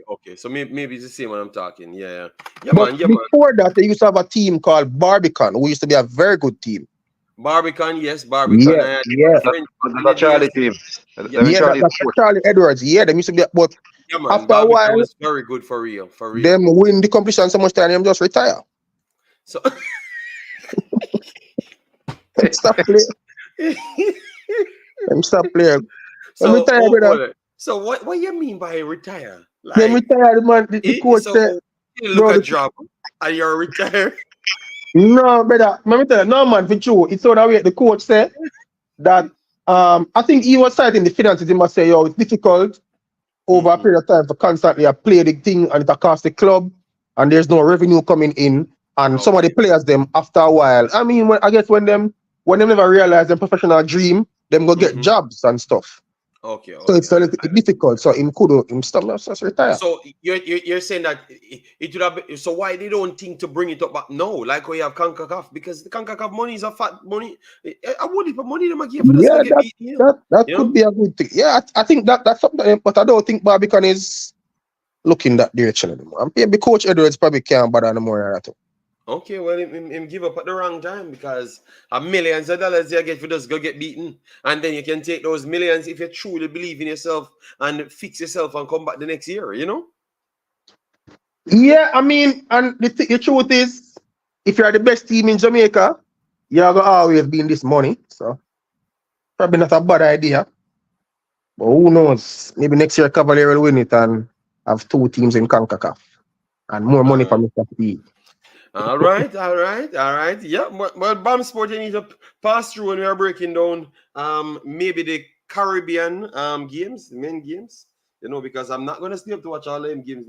Okay. So maybe it's the same one I'm talking. Yeah, but before that, they used to have a team called Barbican, who used to be a very good team. Barbican, yes, Barbican. That's a Charlie team. That's Charlie Edwards. Yeah, they used to be, but after a while, was very good for real. Them win the competition so much time, them just retire. So stop playing. Stop playing. So what you mean by retire? Like, retired, man. The coach said, you look at job and you're retired. No, brother. Let me tell you, no, man, for true. It's so that way. The coach said that I think he was citing the finances. He must say, yo, it's difficult over a period of time to constantly play the thing and it costs the club and there's no revenue coming in. And some of the players, them after a while. I mean, I guess when them never realize their professional dream, them go get jobs and stuff. Okay. So it's a little difficult. So him stop just retire. So you're saying that it would have been, so why they don't think to bring it up back now, like we have CONCACAF, because the CONCACAF money is a fat money. I wouldn't put money them again for that could be a good thing. Yeah, I think that's something, but I don't think Barbican is looking that direction anymore. And maybe Coach Edwards probably can't bother anymore than that. Okay, well, him give up at the wrong time, because millions of dollars you get for just go get beaten, and then you can take those millions if you truly believe in yourself and fix yourself and come back the next year, Yeah, I mean, and the truth is, if you're the best team in Jamaica, you're gonna always be in this money. So probably not a bad idea. But who knows? Maybe next year Cavalier will win it and have 2 teams in CONCACAF and more money for Mr. P. All right. Yeah, well, BAM Sport, you need to pass through when we are breaking down maybe the Caribbean games, main games, because I'm not gonna stay up to watch all them games,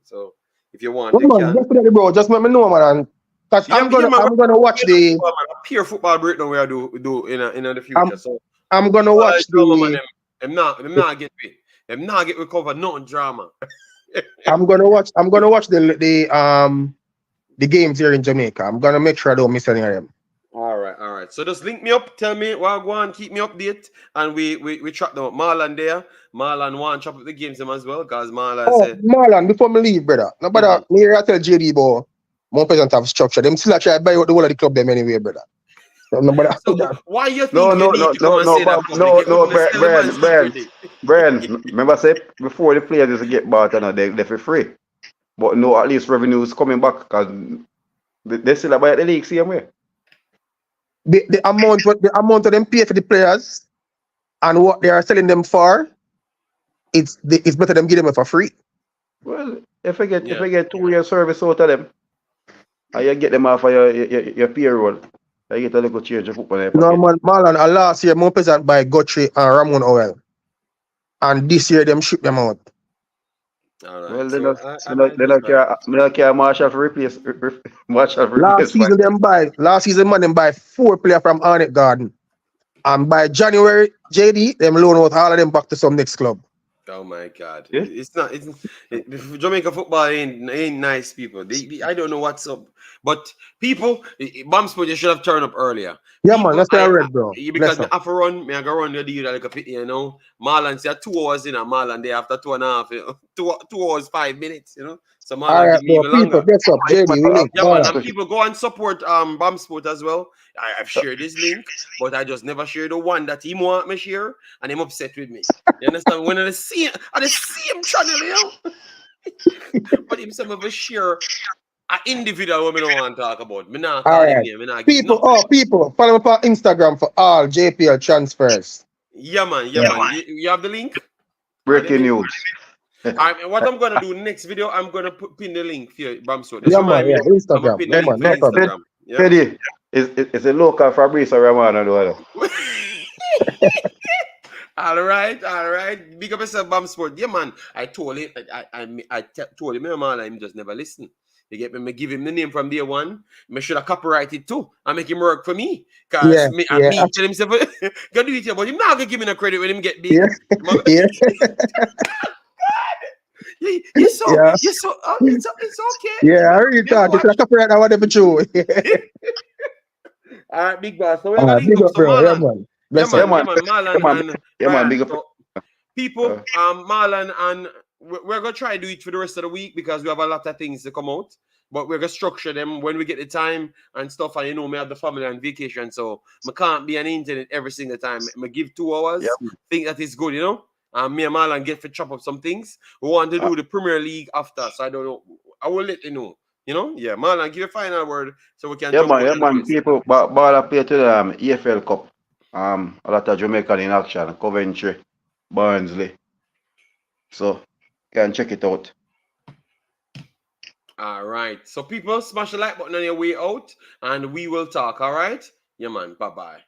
So if you want, you Man, can. definitely, bro. Just let me know, man. Cause Yeah, I'm gonna watch the pure football breakdown we are do in the I'm future. So I'm gonna watch drama, man, the them not get me. Them not get recovered, nothing drama. I'm gonna watch the games here in Jamaica. I'm gonna make sure I don't miss any of them. All right. So just link me up, tell me what I go on, keep me update, and we track them up. Marlon there. Marlon want to chop up the games them as well, because Marlon Oh, said Marlon, before me leave, brother. No, brother, me here I tell JD, boy, more present have structure. Them still try to buy out the whole of the club them anyway, brother. No, brother. so why you No, think you need to come and say that public? You couldn't tell the man secretly. Brian. Remember, say before the players used to get bought, they for free. But no, at least revenues coming back because they still buy the league same way. The amount of them pay for the players and what they are selling them for, it's better them give them for free. Well, if I get 2 year service out of them, and you get them off of your payroll, I get a little change of football. No, man, Marlon, last year, more present by Guthrie and Ramon Owell. And this year, them ship them out. All right. Well, So they don't care Marshall for replace Marshall for Last season, man, them buy 4 players from Arnett Garden. And by January, JD, them loan out all of them back to some next club. oh my God! Yeah? Jamaica football ain't nice, people. I don't know what's up, but people, BAM Sport, you should have turned up earlier. Yeah, People, man, that's what I read, bro. Because me have to run, I go run the deal like a pity, Marlon said 2 hours in, and Marlon there after 2.5, 2 hours 5 minutes, So Marlon All right, give me bro. even People, longer. that's up, JD. We link. Yeah, man, and people go and support BAM Sport as well. I've shared this link, but I just never share the one that he want me share, and him upset with me. You understand? When I see him channel, but him some of us share an individual what me don't want to talk about. Me not call him name. Me not people, follow me on Instagram for all JPL transfers. Yeah, man. You have the link? Breaking news. What I'm gonna do next video, I'm gonna pin the link here, BAM Sport. Yeah, man. Yeah, Instagram. I'm gonna pin the link for Instagram. Yeah. Freddy, it's a local Fabrizio Romano. All right. Big up yourself, BAM Sport. Yeah, man. I told him, told him, man, I just never listen. You get me? Me give him the name from day one. Me should have copyrighted too and make him work for me. Cause me tell himself, go do it here, but him not gonna give me no credit when him get big. Yeah. It's okay. Yeah, I already thought it's like copyright or whatever true. All right, big boss. So we're gonna link up to Marlon. Marlon, big up. People, Marlon, and we're gonna try to do it for the rest of the week because we have a lot of things to come out. But we're gonna structure them when we get the time and stuff. And me have the family on vacation, so I can't be on the internet every single time. I give 2 hours. Think that is good, And me and Marlon get to chop up some things. We want to do the Premier League after, so I don't know. I will let you know. Yeah, Marlon, give a final word so we can. Yeah, man. People, ball play to the EFL Cup. A lot of Jamaican in action, Coventry, Barnsley. So, can check it out. All right. So, people, smash the like button on your way out, and we will talk. All right. Yeah, man. Bye-bye.